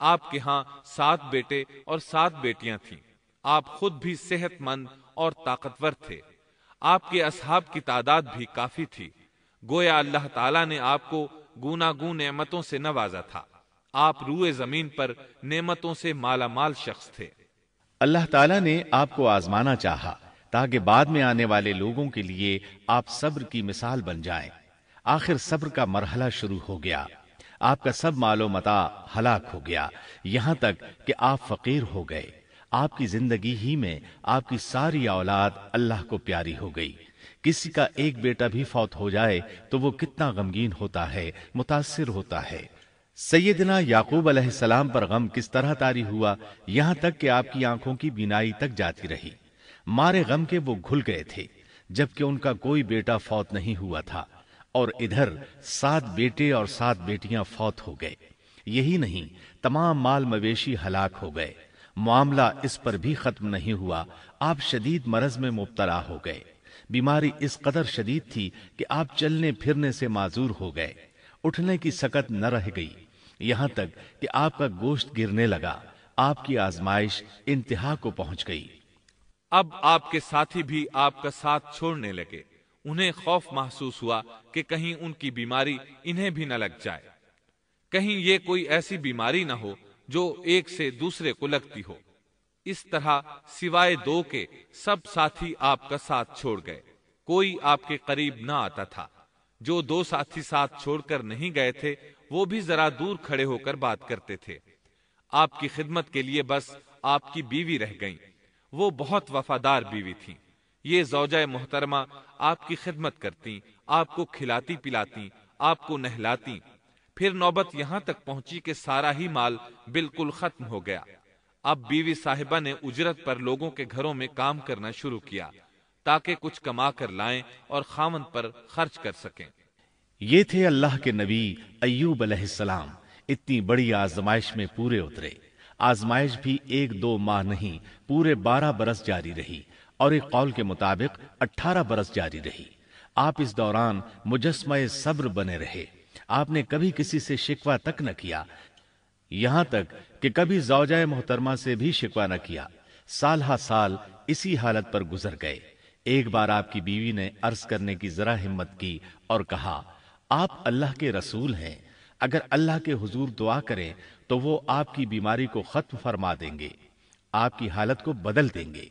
آپ کے ہاں 7 بیٹے اور 7 بیٹیاں تھیں۔ آپ خود بھی صحت مند اور طاقتور تھے۔ آپ کے اصحاب کی تعداد بھی کافی تھی۔ گویا اللہ تعالیٰ نے آپ کو گوناگون نعمتوں سے نوازا تھا۔ آپ روئے زمین پر نعمتوں سے مالا مال شخص تھے۔ اللہ تعالیٰ نے آپ کو آزمانا چاہا تاکہ بعد میں آنے والے لوگوں کے لیے آپ صبر کی مثال بن جائیں۔ آخر صبر کا مرحلہ شروع ہو گیا۔ آپ کا سب مال و متاع ہلاک ہو گیا، یہاں تک کہ آپ فقیر ہو گئے۔ آپ کی زندگی ہی میں آپ کی ساری اولاد اللہ کو پیاری ہو گئی۔ کسی کا ایک بیٹا بھی فوت ہو جائے تو وہ کتنا غمگین ہوتا ہے، متاثر ہوتا ہے۔ سیدنا یعقوب علیہ السلام پر غم کس طرح طاری ہوا، یہاں تک کہ آپ کی آنکھوں کی بینائی تک جاتی رہی۔ مارے غم کے وہ گھل گئے تھے، جبکہ ان کا کوئی بیٹا فوت نہیں ہوا تھا، اور ادھر 7 بیٹے اور 7 بیٹیاں فوت ہو گئے۔ یہی نہیں، تمام مال مویشی ہلاک ہو گئے۔ معاملہ اس پر بھی ختم نہیں ہوا، آپ شدید مرض میں مبتلا ہو گئے۔ بیماری اس قدر شدید تھی کہ آپ چلنے پھرنے سے معذور ہو گئے، اٹھنے کی سکت نہ رہ گئی، یہاں تک کہ آپ کا گوشت گرنے لگا۔ آپ کی آزمائش انتہا کو پہنچ گئی۔ اب آپ کے ساتھی بھی آپ کا ساتھ چھوڑنے لگے۔ انہیں خوف محسوس ہوا کہ کہیں ان کی بیماری انہیں بھی نہ لگ جائے، کہیں یہ کوئی ایسی بیماری نہ ہو جو ایک سے دوسرے کو لگتی ہو۔ اس طرح سوائے 2 کے سب ساتھی آپ کا ساتھ چھوڑ گئے، کوئی آپ کے قریب نہ آتا تھا۔ جو 2 ساتھی ساتھ چھوڑ کر نہیں گئے تھے وہ بھی ذرا دور کھڑے ہو کر بات کرتے تھے۔ آپ کی خدمت کے لیے بس آپ کی بیوی رہ گئیں۔ وہ بہت وفادار بیوی تھیں۔ یہ زوجہ محترمہ آپ کی خدمت کرتی، آپ کو کھلاتی پلاتی، آپ کو نہلاتی۔ پھر نوبت یہاں تک پہنچی کہ سارا ہی مال بالکل ختم ہو گیا۔ اب بیوی صاحبہ نے اجرت پر لوگوں کے گھروں میں کام کرنا شروع کیا تاکہ کچھ کما کر لائیں اور خاوند پر خرچ کر سکیں۔ یہ تھے اللہ کے نبی ایوب علیہ السلام۔ اتنی بڑی آزمائش میں پورے اترے۔ آزمائش بھی 1-2 ماہ نہیں، پورے 12 برس جاری رہی، اور ایک قول کے مطابق 18 برس جاری رہی۔ آپ اس دوران مجسمہ صبر بنے رہے۔ آپ نے کبھی کسی سے شکوہ تک نہ کیا، یہاں تک کہ کبھی زوجہ محترمہ سے بھی شکوہ نہ کیا۔ سال ہا سال اسی حالت پر گزر گئے۔ ایک بار آپ کی بیوی نے عرض کرنے کی ذرا ہمت کی اور کہا، آپ اللہ کے رسول ہیں، اگر اللہ کے حضور دعا کریں تو وہ آپ کی بیماری کو ختم فرما دیں گے، آپ کی حالت کو بدل دیں گے۔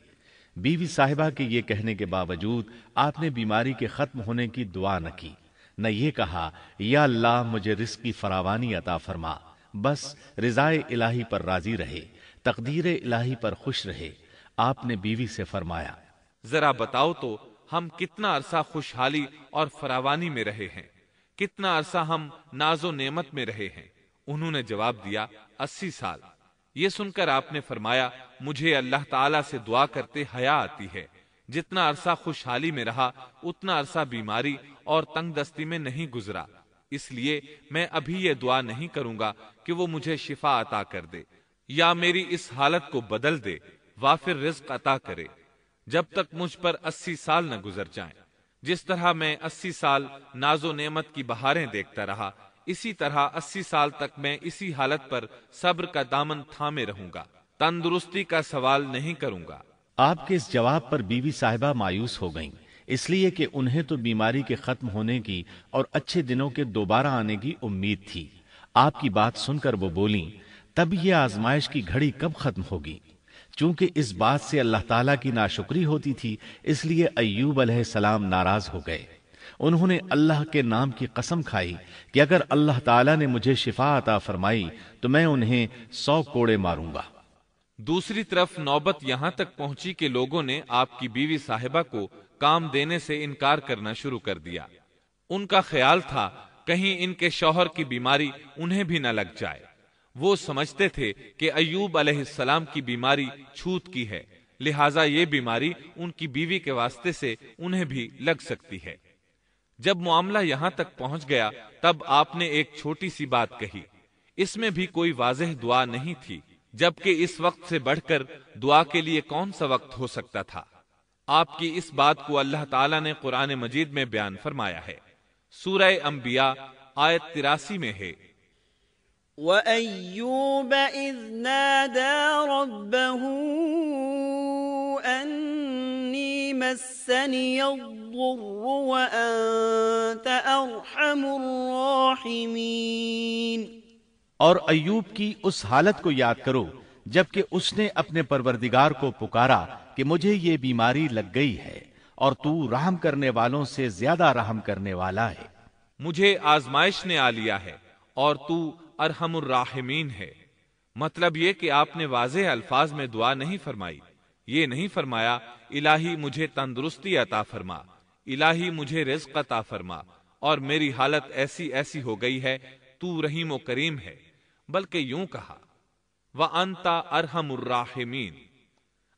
بیوی صاحبہ کے یہ کہنے کے باوجود آپ نے بیماری کے ختم ہونے کی دعا نہ کی، نہ یہ کہا یا اللہ مجھے رزق کی فراوانی عطا فرما۔ بس رضائے الہی پر راضی رہے، تقدیر الہی پر خوش رہے۔ آپ نے بیوی سے فرمایا، ذرا بتاؤ تو ہم کتنا عرصہ خوشحالی اور فراوانی میں رہے ہیں، کتنا عرصہ ہم ناز و نعمت میں رہے ہیں؟ انہوں نے جواب دیا، 80 سال۔ یہ سن کر آپ نے فرمایا، مجھے اللہ تعالیٰ سے دعا کرتے حیا آتی ہے، جتنا عرصہ خوشحالی میں رہا اتنا عرصہ بیماری اور تنگ دستی میں نہیں گزرا، اس لیے میں ابھی یہ دعا نہیں کروں گا کہ وہ مجھے شفا عطا کر دے یا میری اس حالت کو بدل دے، وافر رزق عطا کرے، جب تک مجھ پر 80 سال نہ گزر جائیں۔ جس طرح میں 80 سال ناز و نعمت کی بہاریں دیکھتا رہا، اسی طرح 80 سال تک میں اسی حالت پر صبر کا دامن تھامے رہوں گا، تندرستی کا سوال نہیں کروں گا۔ آپ کے اس جواب پر بیوی صاحبہ مایوس ہو گئیں، اس لیے کہ انہیں تو بیماری کے ختم ہونے کی اور اچھے دنوں کے دوبارہ آنے کی امید تھی۔ آپ کی بات سن کر وہ بولیں، تب یہ آزمائش کی گھڑی کب ختم ہوگی؟ چونکہ اس بات سے اللہ تعالیٰ کی ناشکری ہوتی تھی، اس لیے ایوب علیہ السلام ناراض ہو گئے۔ انہوں نے اللہ کے نام کی قسم کھائی کہ اگر اللہ تعالیٰ نے مجھے شفا عطا فرمائی تو میں انہیں 100 کوڑے ماروں گا۔ دوسری طرف نوبت یہاں تک پہنچی کہ لوگوں نے آپ کی بیوی صاحبہ کو کام دینے سے انکار کرنا شروع کر دیا۔ ان کا خیال تھا کہیں ان کے شوہر کی بیماری انہیں بھی نہ لگ جائے۔ وہ سمجھتے تھے کہ ایوب علیہ السلام کی بیماری چھوت کی ہے، لہٰذا یہ بیماری ان کی بیوی کے واسطے سے انہیں بھی لگ سکتی ہے۔ جب معاملہ یہاں تک پہنچ گیا تب آپ نے ایک چھوٹی سی بات کہی، اس میں بھی کوئی واضح دعا نہیں تھی، جبکہ اس وقت سے بڑھ کر دعا کے لیے کون سا وقت ہو سکتا تھا۔ آپ کی اس بات کو اللہ تعالیٰ نے قرآن مجید میں بیان فرمایا ہے۔ سورہ انبیاء آیت 83 میں ہے، وَأَيُّوبَ إِذْ نَادَى رَبَّهُ أَنِّي مَسَّنِيَ الضُّرُّ وَأَنْتَ أَرْحَمُ الرَّاحِمِينَ۔ اور ایوب کی اس حالت کو یاد کرو جبکہ اس نے اپنے پروردگار کو پکارا کہ مجھے یہ بیماری لگ گئی ہے اور تو رحم کرنے والوں سے زیادہ رحم کرنے والا ہے۔ مجھے آزمائش نے آ لیا ہے اور تو ارحم الراحمین ہے۔ مطلب یہ کہ آپ نے واضح الفاظ میں دعا نہیں فرمائی، یہ نہیں فرمایا الہی مجھے تندرستی عطا فرما، الہی مجھے رزق عطا فرما اور میری حالت ایسی ایسی ہو گئی ہے، تو رحیم و کریم ہے، بلکہ یوں کہا وَأَنْتَ أَرْحَمُ الرَّاحِمِينَ،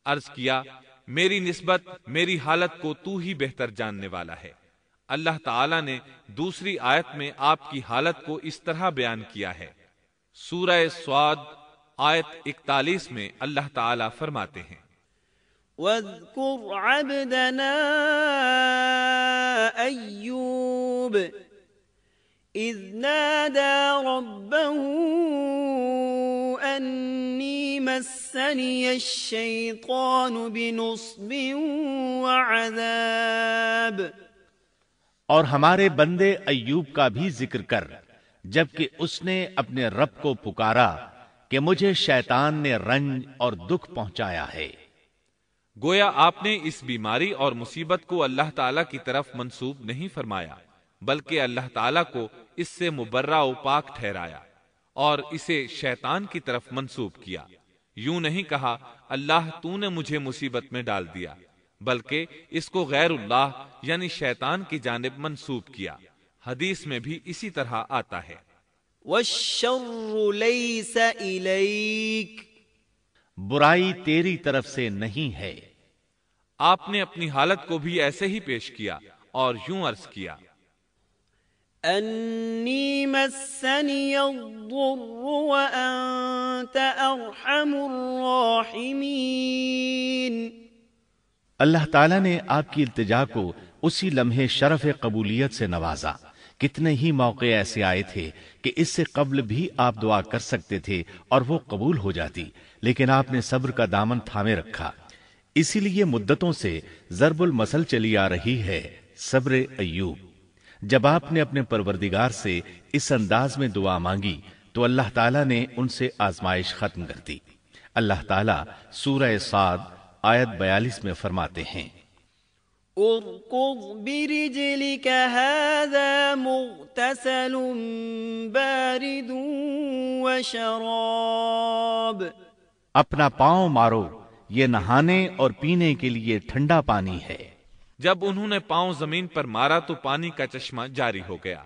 عرض کیا میری نسبت میری حالت کو تو ہی بہتر جاننے والا ہے۔ اللہ تعالیٰ نے دوسری آیت میں آپ کی حالت کو اس طرح بیان کیا ہے۔ سورہ صاد آیت 41 میں اللہ تعالیٰ فرماتے ہیں وَاذْكُرْ عَبْدَنَا أَيُّوبَ إِذْ نَادَى رَبَّهُ أَنِّي مَسَّنِيَ الشَّيْطَانُ بِنُصْبٍ وَعَذَابٍ۔ اور ہمارے بندے ایوب کا بھی ذکر کر جبکہ اس نے اپنے رب کو پکارا کہ مجھے شیطان نے رنج اور دکھ پہنچایا ہے۔ گویا آپ نے اس بیماری اور مصیبت کو اللہ تعالیٰ کی طرف منسوب نہیں فرمایا، بلکہ اللہ تعالیٰ کو اس سے مبرہ و پاک ٹھہرایا اور اسے شیطان کی طرف منسوب کیا۔ یوں نہیں کہا اللہ تو نے مجھے مصیبت میں ڈال دیا، بلکہ اس کو غیر اللہ یعنی شیطان کی جانب منسوب کیا۔ حدیث میں بھی اسی طرح آتا ہے وَالشَّرُّ لَيْسَ إِلَيْكَ، برائی تیری طرف سے نہیں ہے۔ آپ نے اپنی حالت کو بھی ایسے ہی پیش کیا اور یوں عرض کیا أَنِّي مَسَّنِيَ الضُّرُّ وَأَنْتَ أَرْحَمُ الرَّاحِمِينَ۔ اللہ تعالیٰ نے آپ کی التجا کو اسی لمحے شرف قبولیت سے نوازا۔ کتنے ہی موقع ایسے آئے تھے کہ اس سے قبل بھی آپ دعا کر سکتے تھے اور وہ قبول ہو جاتی، لیکن آپ نے صبر کا دامن تھامے رکھا۔ اسی لیے مدتوں سے ضرب المثل چلی آ رہی ہے صبر ایوب۔ جب آپ نے اپنے پروردگار سے اس انداز میں دعا مانگی تو اللہ تعالیٰ نے ان سے آزمائش ختم کر دی۔ اللہ تعالیٰ سورہ صاد آیت 42 میں فرماتے ہیں اركض برجلك هذا مغتسل بارد وشراب۔ اپنا پاؤں مارو، یہ نہانے اور پینے کے لیے ٹھنڈا پانی ہے۔ جب انہوں نے پاؤں زمین پر مارا تو پانی کا چشمہ جاری ہو گیا۔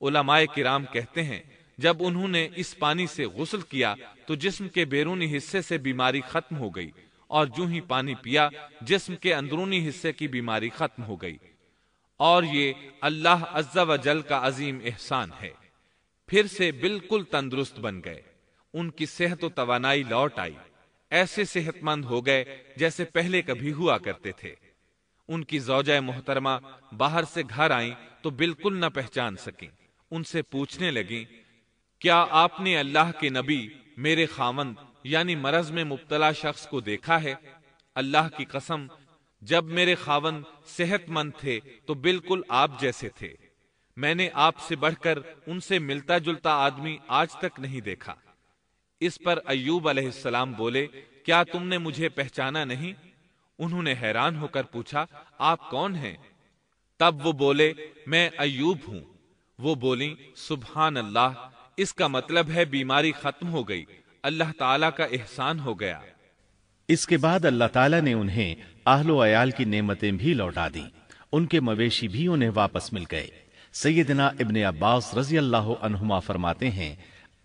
علماء کرام کہتے ہیں جب انہوں نے اس پانی سے غسل کیا تو جسم کے بیرونی حصے سے بیماری ختم ہو گئی، اور جو ہی پانی پیا جسم کے اندرونی حصے کی بیماری ختم ہو گئی، اور یہ اللہ عز و جل کا عظیم احسان ہے۔ پھر سے بالکل تندرست بن گئے، ان کی صحت و توانائی لوٹ آئی، ایسے صحت مند ہو گئے جیسے پہلے کبھی ہوا کرتے تھے۔ ان کی زوجہ محترمہ باہر سے گھر آئیں تو بالکل نہ پہچان سکیں۔ ان سے پوچھنے لگیں کیا آپ نے اللہ کے نبی میرے خاوند یعنی مرض میں مبتلا شخص کو دیکھا ہے؟ اللہ کی قسم جب میرے خاوند صحت مند تھے تو بالکل آپ جیسے تھے، میں نے آپ سے بڑھ کر ان سے ملتا جلتا آدمی آج تک نہیں دیکھا۔ اس پر ایوب علیہ السلام بولے کیا تم نے مجھے پہچانا نہیں؟ انہوں نے حیران ہو کر پوچھا آپ کون ہیں؟ تب وہ بولے میں ایوب ہوں۔ وہ بولیں سبحان اللہ، اس کا مطلب ہے بیماری ختم ہو گئی، اللہ تعالیٰ کا احسان ہو گیا۔ اس کے بعد اللہ تعالیٰ نے انہیں اہل و عیال کی نعمتیں بھی لوٹا دیں، ان کے مویشی بھی انہیں واپس مل گئے۔ سیدنا ابن عباس رضی اللہ عنہما فرماتے ہیں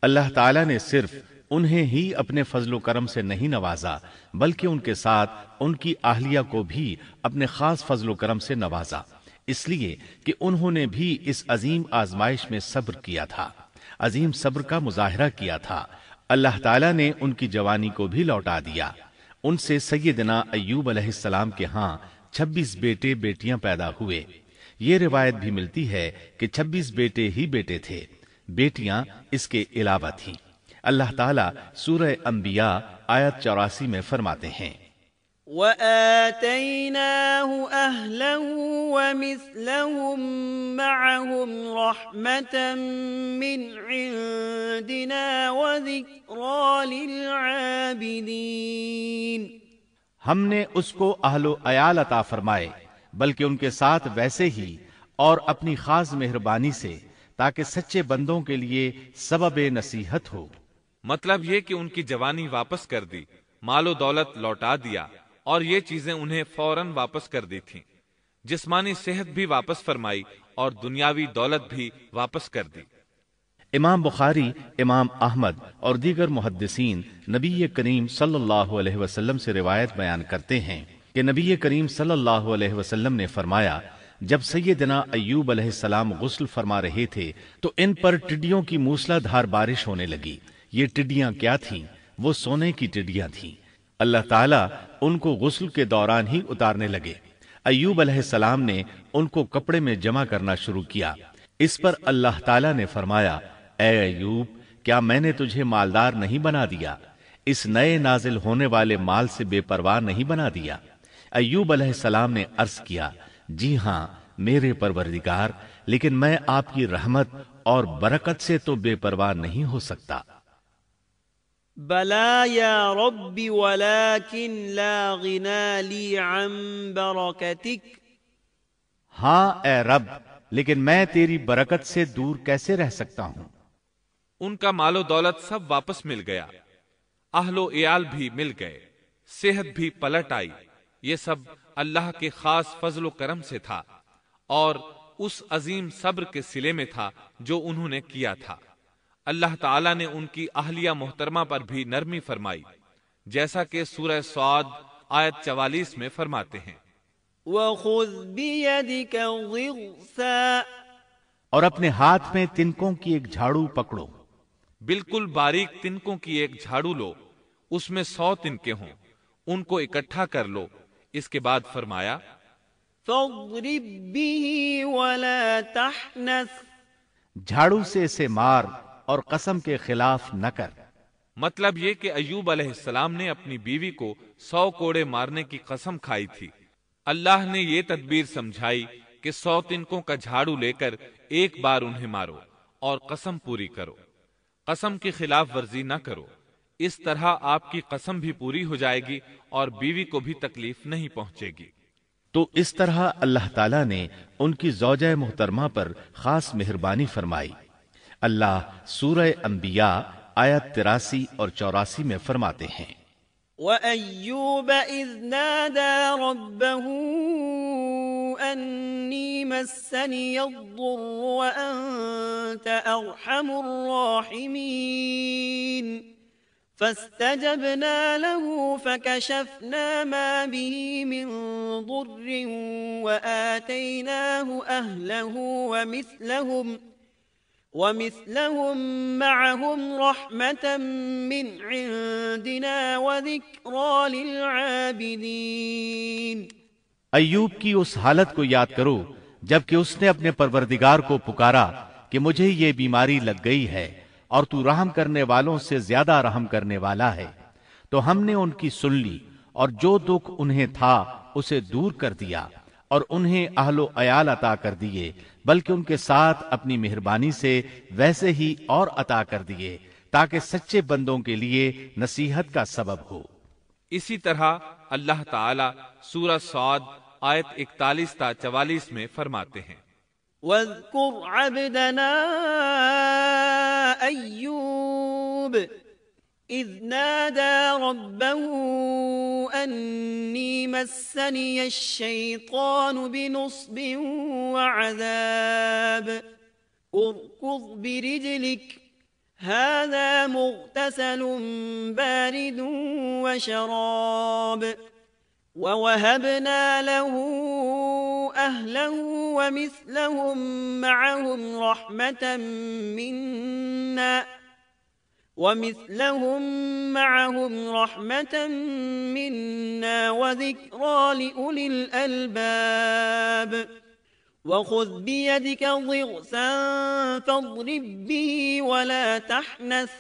اللہ تعالیٰ نے صرف انہیں ہی اپنے فضل و کرم سے نہیں نوازا بلکہ ان کے ساتھ ان کی اہلیہ کو بھی اپنے خاص فضل و کرم سے نوازا، اس لیے کہ انہوں نے بھی اس عظیم آزمائش میں صبر کیا تھا، عظیم صبر کا مظاہرہ کیا تھا۔ اللہ تعالیٰ نے ان کی جوانی کو بھی لوٹا دیا۔ ان سے سیدنا ایوب علیہ السلام کے ہاں 26 بیٹے بیٹیاں پیدا ہوئے۔ یہ روایت بھی ملتی ہے کہ 26 بیٹے ہی بیٹے تھے۔ بیٹیاں اس کے علاوہ تھیں۔ اللہ تعالیٰ سورہ انبیاء آیت 84 میں فرماتے ہیں وَآتَيْنَاهُ أَهْلَهُ وَمِثْلَهُم مَّعَهُمْ رَحْمَةً مِّنْ عِندِنَا وَذِكْرَىٰ لِلْعَابِدِينَ۔ ہم نے اس کو اہل و عیال عطا فرمائے، بلکہ ان کے ساتھ ویسے ہی اور اپنی خاص مہربانی سے، تاکہ سچے بندوں کے لیے سبب نصیحت ہو۔ مطلب یہ کہ ان کی جوانی واپس کر دی، مال و دولت لوٹا دیا، اور یہ چیزیں انہیں فوراً واپس کر دی تھیں۔ جسمانی صحت بھی واپس فرمائی اور دنیاوی دولت بھی واپس کر دی۔ امام بخاری، امام احمد اور دیگر محدثین نبی کریم صلی اللہ علیہ وسلم سے روایت بیان کرتے ہیں کہ نبی کریم صلی اللہ علیہ وسلم نے فرمایا، جب سیدنا ایوب علیہ السلام غسل فرما رہے تھے تو ان پر ٹڈیوں کی موسلا دھار بارش ہونے لگی۔ یہ ٹڈیاں کیا تھیں؟ وہ سونے کی ٹڈیاں تھیں۔ اللہ تعالیٰ ان کو غسل کے دوران ہی اتارنے لگے۔ ایوب علیہ السلام نے ان کو کپڑے میں جمع کرنا شروع کیا۔ اس پر اللہ تعالیٰ نے فرمایا، اے ایوب، کیا میں نے تجھے مالدار نہیں بنا دیا؟ اس نئے نازل ہونے والے مال سے بے پرواہ نہیں بنا دیا؟ ایوب علیہ السلام نے عرض کیا، جی ہاں میرے پروردگار، لیکن میں آپ کی رحمت اور برکت سے تو بے پرواہ نہیں ہو سکتا۔ بلا یا رب ولكن لا غنى لي عن برکتک۔ ہاں اے رب، لیکن میں تیری برکت سے دور کیسے رہ سکتا ہوں؟ ان کا مال و دولت سب واپس مل گیا، اہل و عیال بھی مل گئے، صحت بھی پلٹ آئی۔ یہ سب اللہ کے خاص فضل و کرم سے تھا اور اس عظیم صبر کے صلے میں تھا جو انہوں نے کیا تھا۔ اللہ تعالیٰ نے ان کی اہلیہ محترمہ پر بھی نرمی فرمائی، جیسا کہ سورہ صاد آیت 44 میں فرماتے ہیں، وَخُذْ بِيَدِكَ ضِغْثًا۔ اور اپنے ہاتھ میں تنکوں کی ایک جھاڑو پکڑو۔ بالکل باریک تنکوں کی ایک جھاڑو لو، اس میں 100 تنکے ہوں، ان کو اکٹھا کر لو۔ اس کے بعد فرمایا، فَاضْرِب بِّهِ وَلَا تَحْنَثْ۔ جھاڑو سے اسے مار اور قسم کے خلاف نہ کر۔ مطلب یہ کہ ایوب علیہ السلام نے اپنی بیوی کو 100 کوڑے مارنے کی قسم کھائی تھی۔ اللہ نے یہ تدبیر سمجھائی کہ 100 تنکوں کا جھاڑو لے کر ایک بار انہیں مارو اور قسم پوری کرو، قسم کی خلاف ورزی نہ کرو۔ اس طرح آپ کی قسم بھی پوری ہو جائے گی اور بیوی کو بھی تکلیف نہیں پہنچے گی۔ تو اس طرح اللہ تعالیٰ نے ان کی زوجہ محترمہ پر خاص مہربانی فرمائی۔ اللہ سورہ انبیاء آیت 83 اور 84 میں فرماتے ہیں، وَأَيُّوبَ إِذْ نَادَى رَبَّهُ أَنِّي مَسَّنِيَ الضُّرُّ وَأَنْتَ أَرْحَمُ الرَّاحِمِينَ فَاسْتَجَبْنَا لَهُ فَكَشَفْنَا مَا بِهِ مِنْ ضُرٍّ وَآتَيْنَاهُ أَهْلَهُ وَمِثْلَهُمْ مَعَهُمْ رَحْمَةً مِّنْ عِنْدِنَا وَذِكْرَىٰ لِلْعَابِدِينَ۔ ایوب کی اس حالت کو یاد کرو جبکہ اس نے اپنے پروردگار کو پکارا کہ مجھے یہ بیماری لگ گئی ہے اور تو رحم کرنے والوں سے زیادہ رحم کرنے والا ہے۔ تو ہم نے ان کی سن لی اور جو دکھ انہیں تھا اسے دور کر دیا اور انہیں اہل و عیال عطا کر دیے، بلکہ ان کے ساتھ اپنی مہربانی سے ویسے ہی اور عطا کر دیے تاکہ سچے بندوں کے لیے نصیحت کا سبب ہو۔ اسی طرح اللہ تعالی سورہ صاد آیت 41 تا 44 میں فرماتے ہیں، وَاذْكُرْ عَبْدَنَا أَيُّوبَ إِذْ نَادَى رَبَّهُ أَنِّي مَسَّنِيَ الشَّيْطَانُ بِنُصْبٍ وَعَذَابٍ ارْكُضْ بِرِجْلِكَ هَذَا مُغْتَسَلٌ بَارِدٌ وَشَرَابٌ وَوَهَبْنَا لَهُ أَهْلَهُ وَمِثْلَهُم مَّعَهُمْ رَحْمَةً مِّنَّا وَذِكْرَىٰ لِأُولِي الْأَلْبَابِ۔ وخذ بيدك ضغثا فاضرب به ولا تحنث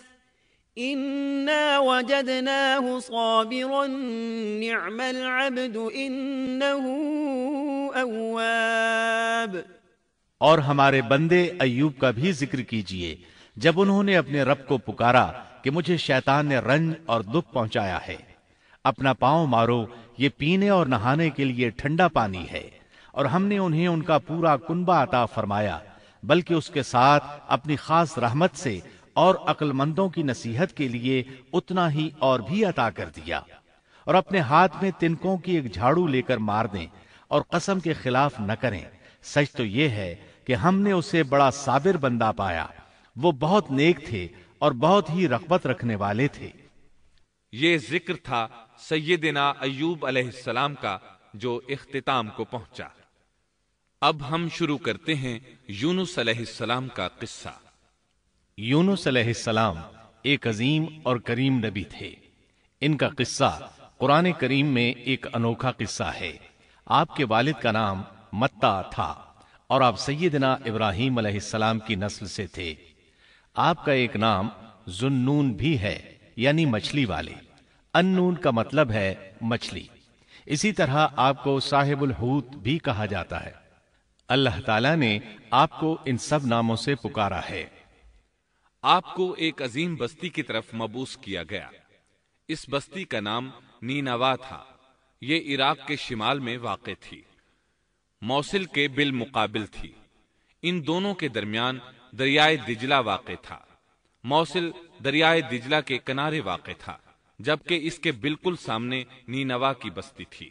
إنا وجدناه صابرا نعم العبد إنه أواب۔ اور ہمارے بندے ایوب کا بھی ذکر کیجئے جب انہوں نے اپنے رب کو پکارا کہ مجھے شیطان نے رنج اور دکھ پہنچایا ہے، اپنا پاؤں مارو، یہ پینے اور نہانے کے لیے ٹھنڈا پانی ہے، اور ہم نے انہیں ان کا پورا کنبہ عطا فرمایا، بلکہ اس کے ساتھ اپنی خاص رحمت سے اور عقل مندوں کی نصیحت کے لیے اتنا ہی اور بھی عطا کر دیا۔ اور اپنے ہاتھ میں تنکوں کی ایک جھاڑو لے کر مار دیں اور قسم کے خلاف نہ کریں، سچ تو یہ ہے کہ ہم نے اسے بڑا صابر بندہ پایا، وہ بہت نیک تھے اور بہت ہی رغبت رکھنے والے تھے۔ یہ ذکر تھا سیدنا ایوب علیہ السلام کا جو اختتام کو پہنچا۔ اب ہم شروع کرتے ہیں یونس علیہ السلام کا قصہ۔ یونس علیہ السلام ایک عظیم اور کریم نبی تھے۔ ان کا قصہ قرآن کریم میں ایک انوکھا قصہ ہے۔ آپ کے والد کا نام متا تھا اور آپ سیدنا ابراہیم علیہ السلام کی نسل سے تھے۔ آپ کا ایک نام ذوالنون بھی ہے، یعنی مچھلی والے۔ النون کا مطلب ہے مچھلی۔ اسی طرح آپ کو صاحب الحوت بھی کہا جاتا ہے۔ اللہ تعالیٰ نے آپ کو ان سب ناموں سے پکارا ہے۔ آپ کو ایک عظیم بستی کی طرف مبعوث کیا گیا۔ اس بستی کا نام نینوا تھا۔ یہ عراق کے شمال میں واقع تھی، موصل کے بالمقابل تھی۔ ان دونوں کے درمیان دریائے دجلہ واقع تھا۔ موصل دریائے دجلہ کے کنارے واقع تھا، جبکہ اس کے بالکل سامنے نینوا کی بستی تھی۔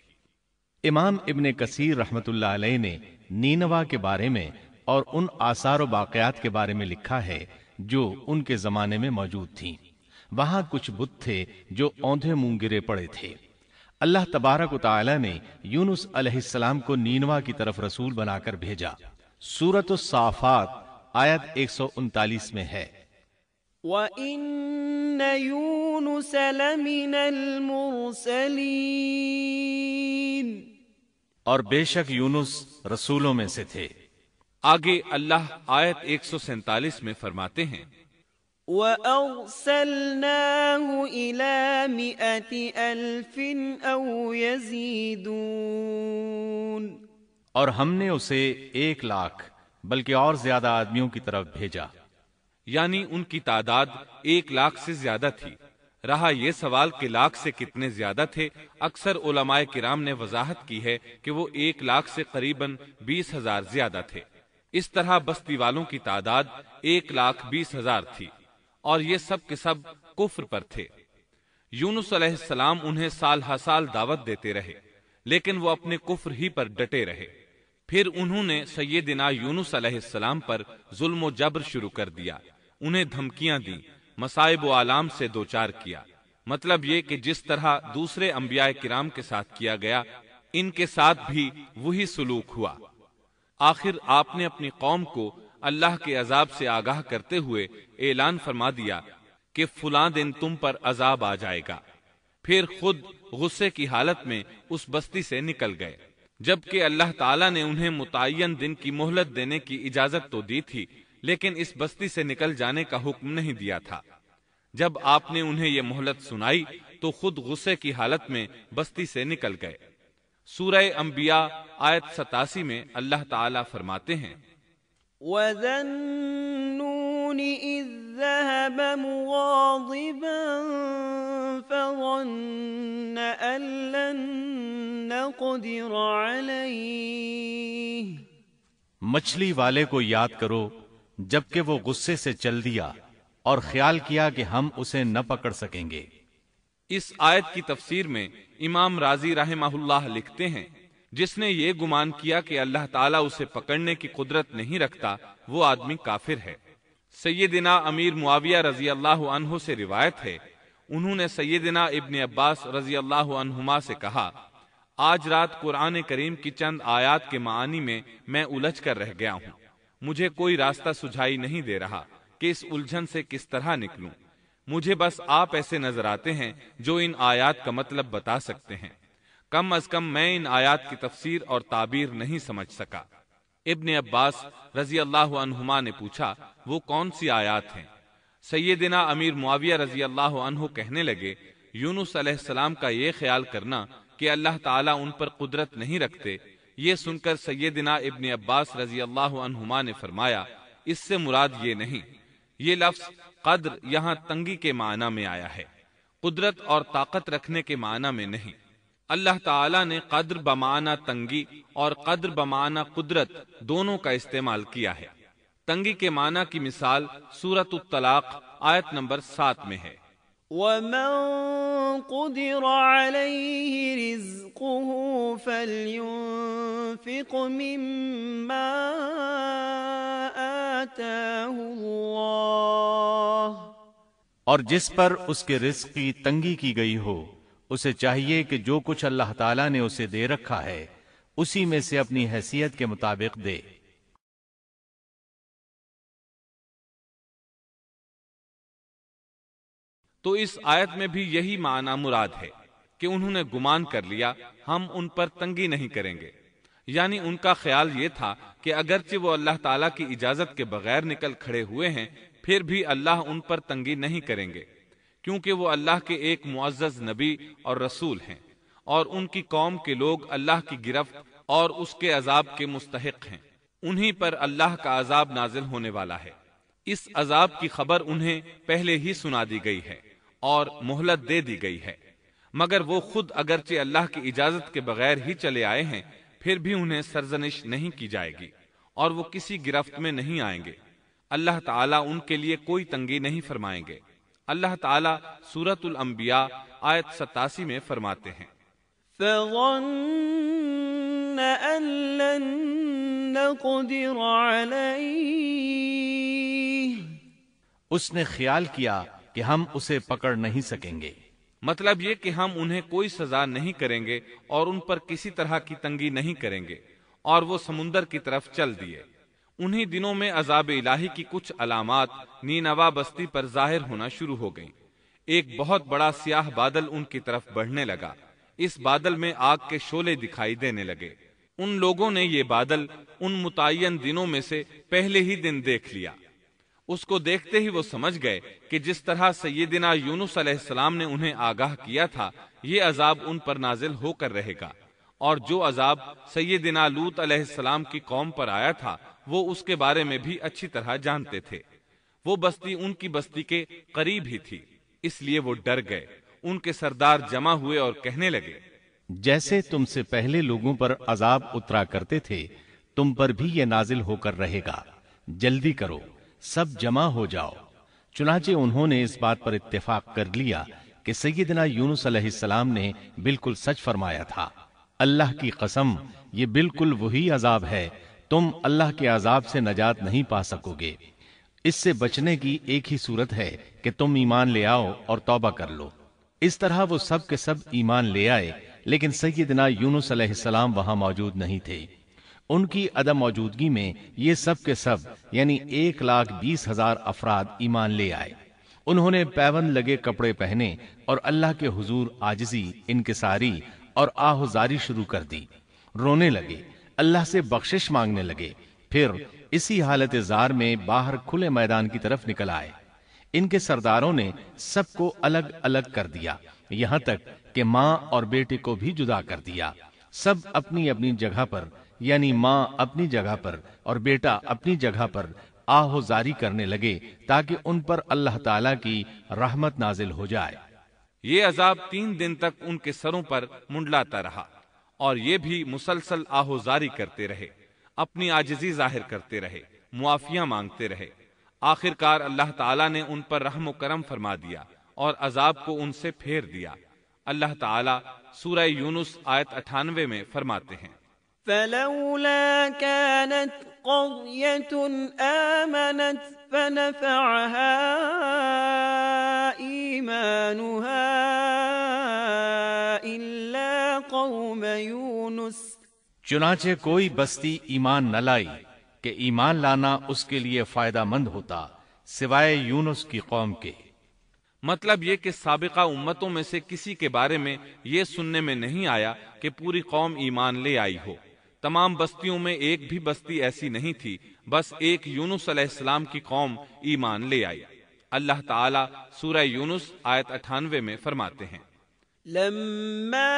امام ابن کثیر رحمت اللہ علیہ نے نینوا کے بارے میں اور ان آثار و باقیات کے بارے میں لکھا ہے جو ان کے زمانے میں موجود تھیں۔ وہاں کچھ بت تھے جو اوندھے منہ گرے پڑے تھے۔ اللہ تبارک و تعالی نے یونس علیہ السلام کو نینوا کی طرف رسول بنا کر بھیجا۔ سورۃ الصافات آیت 139 میں ہے، وَإِنَّ يُونُسَ لَمِنَ الْمُرْسَلِينَ، اور بے شک یونس رسولوں میں سے تھے۔ آگے اللہ آیت 147 میں فرماتے ہیں، وَأَرْسَلْنَاهُ إِلَى 100,000 أَوْ يَزِيدُونَ، اور ہم نے اسے 100,000 بلکہ اور زیادہ آدمیوں کی طرف بھیجا۔ یعنی ان کی تعداد 100,000 سے زیادہ تھی۔ رہا یہ سوال کہ لاکھ سے کتنے زیادہ تھے، اکثر علماء کرام نے وضاحت کی ہے کہ وہ 100,000 سے قریباً 20,000 زیادہ تھے۔ اس طرح بستی والوں کی تعداد 1,20,000 تھی، اور یہ سب کے سب کفر پر تھے۔ یونس علیہ السلام انہیں سال ہر سال دعوت دیتے رہے، لیکن وہ اپنے کفر ہی پر ڈٹے رہے۔ پھر انہوں نے سیدنا یونس علیہ السلام پر ظلم و جبر شروع کر دیا، انہیں دھمکیاں دیں، مصائب و آلام سے دوچار کیا۔ مطلب یہ کہ جس طرح دوسرے انبیاء کرام کے ساتھ کیا گیا، ان کے ساتھ بھی وہی سلوک ہوا۔ آخر آپ نے اپنی قوم کو اللہ کے عذاب سے آگاہ کرتے ہوئے اعلان فرما دیا کہ فلاں دن تم پر عذاب آ جائے گا۔ پھر خود غصے کی حالت میں اس بستی سے نکل گئے، جبکہ اللہ تعالیٰ نے انہیں متعین دن کی مہلت دینے کی اجازت تو دی تھی، لیکن اس بستی سے نکل جانے کا حکم نہیں دیا تھا۔ جب آپ نے انہیں یہ مہلت سنائی تو خود غصے کی حالت میں بستی سے نکل گئے۔ سورہ انبیاء آیت 87 میں اللہ تعالیٰ فرماتے ہیں، وَذَا النُّونِ إِذ ذَّهَبَ مُغَاضِبًا فَظَنَّ أَن لَّن نَّقْدِرَ عَلَيْهِ، مچھلی والے کو یاد کرو جبکہ وہ غصے سے چل دیا اور خیال کیا کہ ہم اسے نہ پکڑ سکیں گے۔ اس آیت کی تفسیر میں امام رازی رحمہ اللہ لکھتے ہیں، جس نے یہ گمان کیا کہ اللہ تعالیٰ اسے پکڑنے کی قدرت نہیں رکھتا، وہ آدمی کافر ہے۔ سیدنا امیر معاویہ رضی اللہ عنہ سے روایت ہے، انہوں نے سیدنا ابن عباس رضی اللہ عنہما سے کہا، آج رات قرآن کریم کی چند آیات کے معانی میں میں الجھ کر رہ گیا ہوں، مجھے کوئی راستہ سجھائی نہیں دے رہا کہ اس الجھن سے کس طرح نکلوں۔ مجھے بس آپ ایسے نظر آتے ہیں جو ان آیات کا مطلب بتا سکتے ہیں، کم از کم میں ان آیات کی تفسیر اور تعبیر نہیں سمجھ سکا۔ ابن عباس رضی اللہ عنہما نے پوچھا وہ کون سی آیات ہیں؟ سیدنا امیر معاویہ رضی اللہ عنہ کہنے لگے یونس علیہ السلام کا یہ خیال کرنا کہ اللہ تعالیٰ ان پر قدرت نہیں رکھتے، یہ سن کر سیدنا ابن عباس رضی اللہ عنہما نے فرمایا اس سے مراد یہ نہیں، یہ لفظ قدر یہاں تنگی کے معنی میں آیا ہے، قدرت اور طاقت رکھنے کے معنی میں نہیں۔ اللہ تعالیٰ نے قدر بمعنی تنگی اور قدر بمعنی قدرت دونوں کا استعمال کیا ہے۔ تنگی کے معنی کی مثال سورۃ الطلاق آیت نمبر 7 میں ہے، وَمَن قُدِرَ عَلَيْهِ رِزْقُهُ فَلْيُنْفِقْ مِمَّا آتَاهُ اللَّهُ، اور جس پر اس کے رزق کی تنگی کی گئی ہو اسے چاہیے کہ جو کچھ اللہ تعالیٰ نے اسے دے رکھا ہے اسی میں سے اپنی حیثیت کے مطابق دے۔ تو اس آیت میں بھی یہی معنی مراد ہے کہ انہوں نے گمان کر لیا ہم ان پر تنگی نہیں کریں گے، یعنی ان کا خیال یہ تھا کہ اگرچہ وہ اللہ تعالیٰ کی اجازت کے بغیر نکل کھڑے ہوئے ہیں پھر بھی اللہ ان پر تنگی نہیں کریں گے، کیونکہ وہ اللہ کے ایک معزز نبی اور رسول ہیں، اور ان کی قوم کے لوگ اللہ کی گرفت اور اس کے عذاب کے مستحق ہیں، انہی پر اللہ کا عذاب نازل ہونے والا ہے۔ اس عذاب کی خبر انہیں پہلے ہی سنا دی گئی ہے اور مہلت دے دی گئی ہے، مگر وہ خود اگرچہ اللہ کی اجازت کے بغیر ہی چلے آئے ہیں پھر بھی انہیں سرزنش نہیں کی جائے گی اور وہ کسی گرفت میں نہیں آئیں گے۔ اللہ تعالیٰ ان کے لیے کوئی تنگی نہیں فرمائیں گے۔ اللہ تعالیٰ سورۃ الانبیاء آیت 87 میں فرماتے ہیں، فَظَنَّ أَن لَّن نَّقْدِرَ عَلَيْهِ، اس نے خیال کیا کہ ہم اسے پکڑ نہیں سکیں گے، مطلب یہ کہ ہم انہیں کوئی سزا نہیں کریں گے اور ان پر کسی طرح کی تنگی نہیں کریں گے، اور وہ سمندر کی طرف چل دیے۔ انہی دنوں میں عذاب الہی کی کچھ علامات نینوا بستی پر ظاہر ہونا شروع ہو گئیں۔ ایک بہت بڑا سیاہ بادل ان کی طرف بڑھنے لگا، اس بادل میں آگ کے شعلے دکھائی دینے لگے۔ ان لوگوں نے یہ بادل ان متعین دنوں میں سے پہلے ہی دن دیکھ لیا۔ اس کو دیکھتے ہی وہ سمجھ گئے کہ جس طرح سیدنا یونس علیہ السلام نے انہیں آگاہ کیا تھا یہ عذاب ان پر نازل ہو کر رہے گا، اور جو عذاب سیدنا لوط علیہ السلام کی قوم پر آیا تھا وہ اس کے بارے میں بھی اچھی طرح جانتے تھے۔ وہ بستی ان کی بستی کے قریب ہی تھی، اس لیے وہ ڈر گئے۔ ان کے سردار جمع ہوئے اور کہنے لگے، جیسے تم سے پہلے لوگوں پر عذاب اترا کرتے تھے تم پر بھی یہ نازل ہو کر رہے گا، جلدی کرو، سب جمع ہو جاؤ۔ چنانچہ انہوں نے اس بات پر اتفاق کر لیا کہ سیدنا یونس علیہ السلام نے بالکل سچ فرمایا تھا۔ اللہ کی قسم یہ بالکل وہی عذاب ہے، تم اللہ کے عذاب سے نجات نہیں پا سکو گے۔ اس سے بچنے کی ایک ہی صورت ہے کہ تم ایمان لے آؤ اور توبہ کر لو۔ اس طرح وہ سب کے سب ایمان لے آئے، لیکن سیدنا یونس علیہ السلام وہاں موجود نہیں تھے۔ ان کی عدم موجودگی میں یہ سب کے سب یعنی 1,20,000 افراد ایمان لے آئے۔ انہوں نے پیوند لگے کپڑے پہنے اور اللہ کے حضور عاجزی، انکساری اور آہوزاری شروع کر دی، رونے لگے، اللہ سے بخشش مانگنے لگے، پھر اسی حالت زار میں باہر کھلے میدان کی طرف نکل آئے۔ ان کے سرداروں نے سب کو الگ الگ کر دیا، یہاں تک کہ ماں اور بیٹے کو بھی جدا کر دیا۔ سب اپنی اپنی جگہ پر یعنی ماں اپنی جگہ پر اور بیٹا اپنی جگہ پر آہوزاری کرنے لگے تاکہ ان پر اللہ تعالیٰ کی رحمت نازل ہو جائے۔ یہ عذاب 3 دن تک ان کے سروں پر منڈلاتا رہا، اور یہ بھی مسلسل آہوزاری کرتے رہے، اپنی عاجزی ظاہر کرتے رہے، معافیاں مانگتے رہے۔ آخر کار اللہ تعالیٰ نے ان پر رحم و کرم فرما دیا اور عذاب کو ان سے پھیر دیا۔ اللہ تعالیٰ سورہ یونس آیت 98 میں فرماتے ہیں، فلولا كانت قرية آمنت فنفعها إيمانها إلا قوم يونس، چنانچہ کوئی بستی ایمان نہ لائی کہ ایمان لانا اس کے لیے فائدہ مند ہوتا سوائے یونس کی قوم کے۔ مطلب یہ کہ سابقہ امتوں میں سے کسی کے بارے میں یہ سننے میں نہیں آیا کہ پوری قوم ایمان لے آئی ہو، تمام بستیوں میں ایک بھی بستی ایسی نہیں تھی، بس ایک یونس علیہ السلام کی قوم ایمان لے آئی۔ اللہ تعالیٰ سورہ یونس آیت 98 میں فرماتے ہیں، لما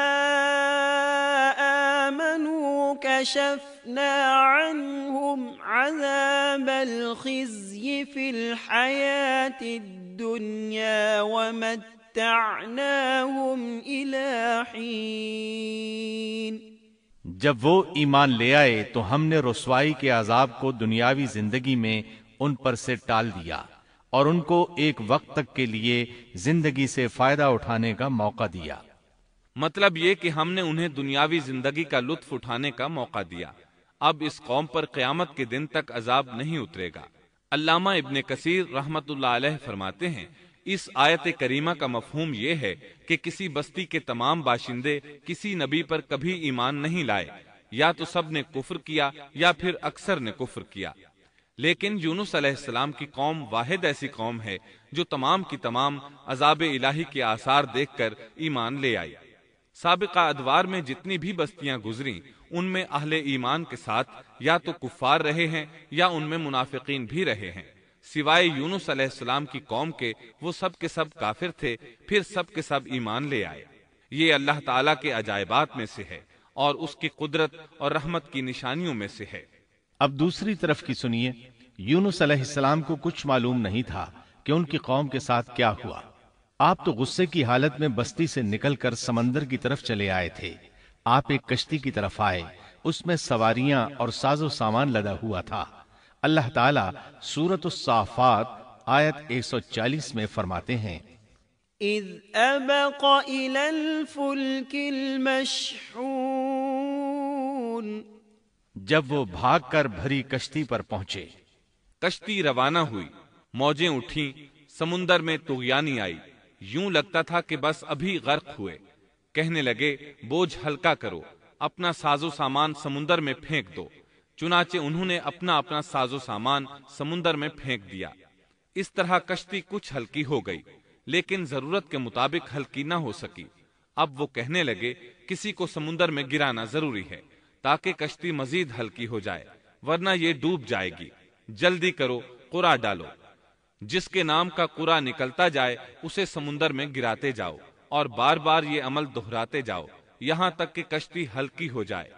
آمنوا كشفنا عنهم عذاب الخزي في الحياة الدنيا ومتعناهم إلى حين۔ جب وہ ایمان لے آئے تو ہم نے رسوائی کے عذاب کو دنیاوی زندگی میں ان پر سے ٹال دیا اور ان کو ایک وقت تک کے لیے زندگی سے فائدہ اٹھانے کا موقع دیا۔ مطلب یہ کہ ہم نے انہیں دنیاوی زندگی کا لطف اٹھانے کا موقع دیا۔ اب اس قوم پر قیامت کے دن تک عذاب نہیں اترے گا۔ علامہ ابن کثیر رحمت اللہ علیہ فرماتے ہیں، اس آیت کریمہ کا مفہوم یہ ہے کہ کسی بستی کے تمام باشندے کسی نبی پر کبھی ایمان نہیں لائے، یا تو سب نے کفر کیا یا پھر اکثر نے کفر کیا۔ لیکن یونس علیہ السلام کی قوم واحد ایسی قوم ہے جو تمام کی تمام عذاب الہی کے آثار دیکھ کر ایمان لے آئی۔ سابقہ ادوار میں جتنی بھی بستیاں گزریں ان میں اہل ایمان کے ساتھ یا تو کفار رہے ہیں یا ان میں منافقین بھی رہے ہیں، سوائے یونس علیہ السلام کی قوم کے وہ سب کے سب کافر تھے، پھر سب کے سب ایمان لے آئے۔ یہ اللہ تعالیٰ کے عجائبات میں سے ہے اور اس کی قدرت اور رحمت کی نشانیوں میں سے ہے۔ اب دوسری طرف کی سنیے، یونس علیہ السلام کو کچھ معلوم نہیں تھا کہ ان کی قوم کے ساتھ کیا ہوا۔ آپ تو غصے کی حالت میں بستی سے نکل کر سمندر کی طرف چلے آئے تھے۔ آپ ایک کشتی کی طرف آئے، اس میں سواریاں اور ساز و سامان لدا ہوا تھا۔ اللہ تعالیٰ سورۃ الصافات آیت 140 میں فرماتے ہیں، اذ ابق الى الفلك المشحون، جب وہ بھاگ کر بھری کشتی پر پہنچے۔ کشتی روانہ ہوئی، موجیں اٹھیں، سمندر میں طغیانی آئی، یوں لگتا تھا کہ بس ابھی غرق ہوئے۔ کہنے لگے بوجھ ہلکا کرو، اپنا ساز و سامان سمندر میں پھینک دو۔ چنانچہ انہوں نے اپنا اپنا ساز و سامان سمندر میں پھینک دیا۔ اس طرح کشتی کچھ ہلکی ہو گئی، لیکن ضرورت کے مطابق ہلکی نہ ہو سکی۔ اب وہ کہنے لگے کسی کو سمندر میں گرانا ضروری ہے تاکہ کشتی مزید ہلکی ہو جائے، ورنہ یہ ڈوب جائے گی۔ جلدی کرو، قرع ڈالو۔ جس کے نام کا قرع نکلتا جائے اسے سمندر میں گراتے جاؤ اور بار بار یہ عمل دہراتے جاؤ یہاں تک کہ کشتی ہلکی ہو جائے۔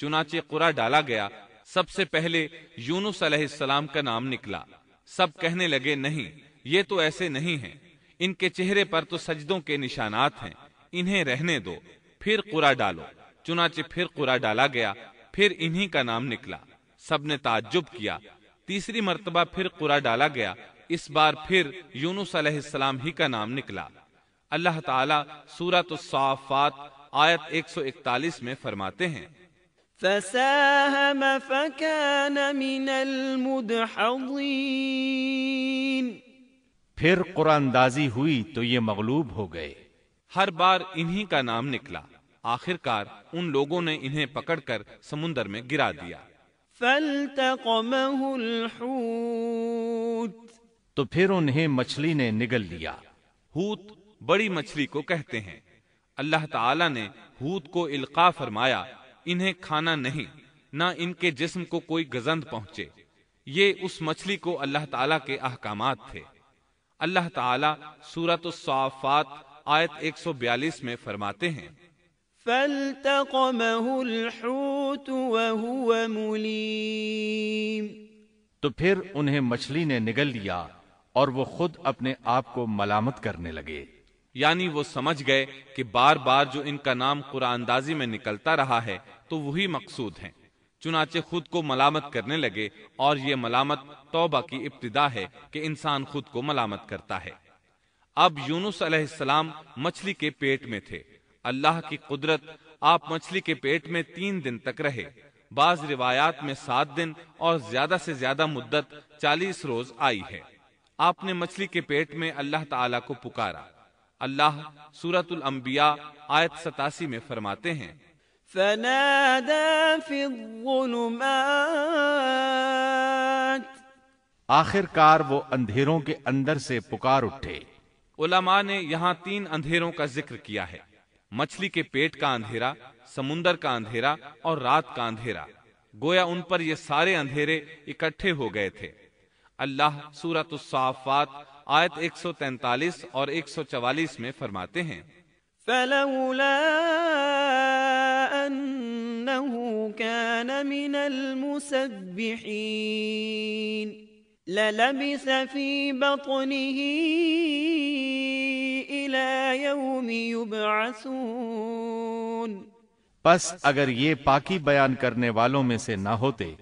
چنانچہ قرع ڈالا گیا۔ سب سے پہلے یونس علیہ السلام کا نام نکلا۔ سب کہنے لگے نہیں، یہ تو ایسے نہیں ہیں، ان کے چہرے پر تو سجدوں کے نشانات ہیں، انہیں رہنے دو، پھر قرع ڈالو۔ چنانچہ پھر قرع ڈالا گیا، پھر انہی کا نام نکلا۔ سب نے تعجب کیا۔ تیسری مرتبہ پھر قرع ڈالا گیا، اس بار پھر یونس علیہ السلام ہی کا نام نکلا۔ اللہ تعالیٰ سورۃ الصافات آیت 141 میں فرماتے ہیں، فساهم فكان من المدحضين، پھر قرآن اندازی ہوئی تو یہ مغلوب ہو گئے۔ ہر بار انہی کا نام نکلا۔ آخر کار ان لوگوں نے انہیں پکڑ کر سمندر میں گرا دیا۔ فالتقمه الحوت، تو پھر انہیں مچھلی نے نگل لیا۔ حوت بڑی مچھلی کو کہتے ہیں۔ اللہ تعالیٰ نے حوت کو القاء فرمایا، انہیں کھانا نہیں، نہ ان کے جسم کو کوئی گزند پہنچے۔ یہ اس مچھلی کو اللہ تعالیٰ کے احکامات تھے۔ اللہ تعالیٰ سورۃ الصافات آیت 142 میں فرماتے ہیں، فالتقمه الحوت وهو مليم، تو پھر انہیں مچھلی نے نگل لیا اور وہ خود اپنے آپ کو ملامت کرنے لگے۔ یعنی وہ سمجھ گئے کہ بار بار جو ان کا نام قرآن اندازی میں نکلتا رہا ہے تو وہی مقصود ہیں، چنانچہ خود کو ملامت کرنے لگے، اور یہ ملامت توبہ کی ابتدا ہے کہ انسان خود کو ملامت کرتا ہے۔ اب یونس علیہ السلام مچھلی کے پیٹ میں تھے۔ اللہ کی قدرت، آپ مچھلی کے پیٹ میں 3 دن تک رہے۔ بعض روایات میں 7 دن اور زیادہ سے زیادہ مدت 40 روز آئی ہے۔ آپ نے مچھلی کے پیٹ میں اللہ تعالیٰ کو پکارا۔ اللہ سورۃ الانبیاء آیت 87 میں فرماتے ہیں، فنادى في الظلمات، آخر کار وہ اندھیروں کے اندر سے پکار اٹھے۔ علماء نے یہاں 3 اندھیروں کا ذکر کیا ہے۔ مچھلی کے پیٹ کا اندھیرا، سمندر کا اندھیرا اور رات کا اندھیرا، گویا ان پر یہ سارے اندھیرے اکٹھے ہو گئے تھے۔ اللہ سورۃ الصافات آیت 143 اور 144 میں فرماتے ہیں، فلولا انه كان من المسبحين للبث في بطنه الى يوم يبعثون۔ پس اگر یہ پاکی بیان کرنے والوں میں سے نہ ہوتے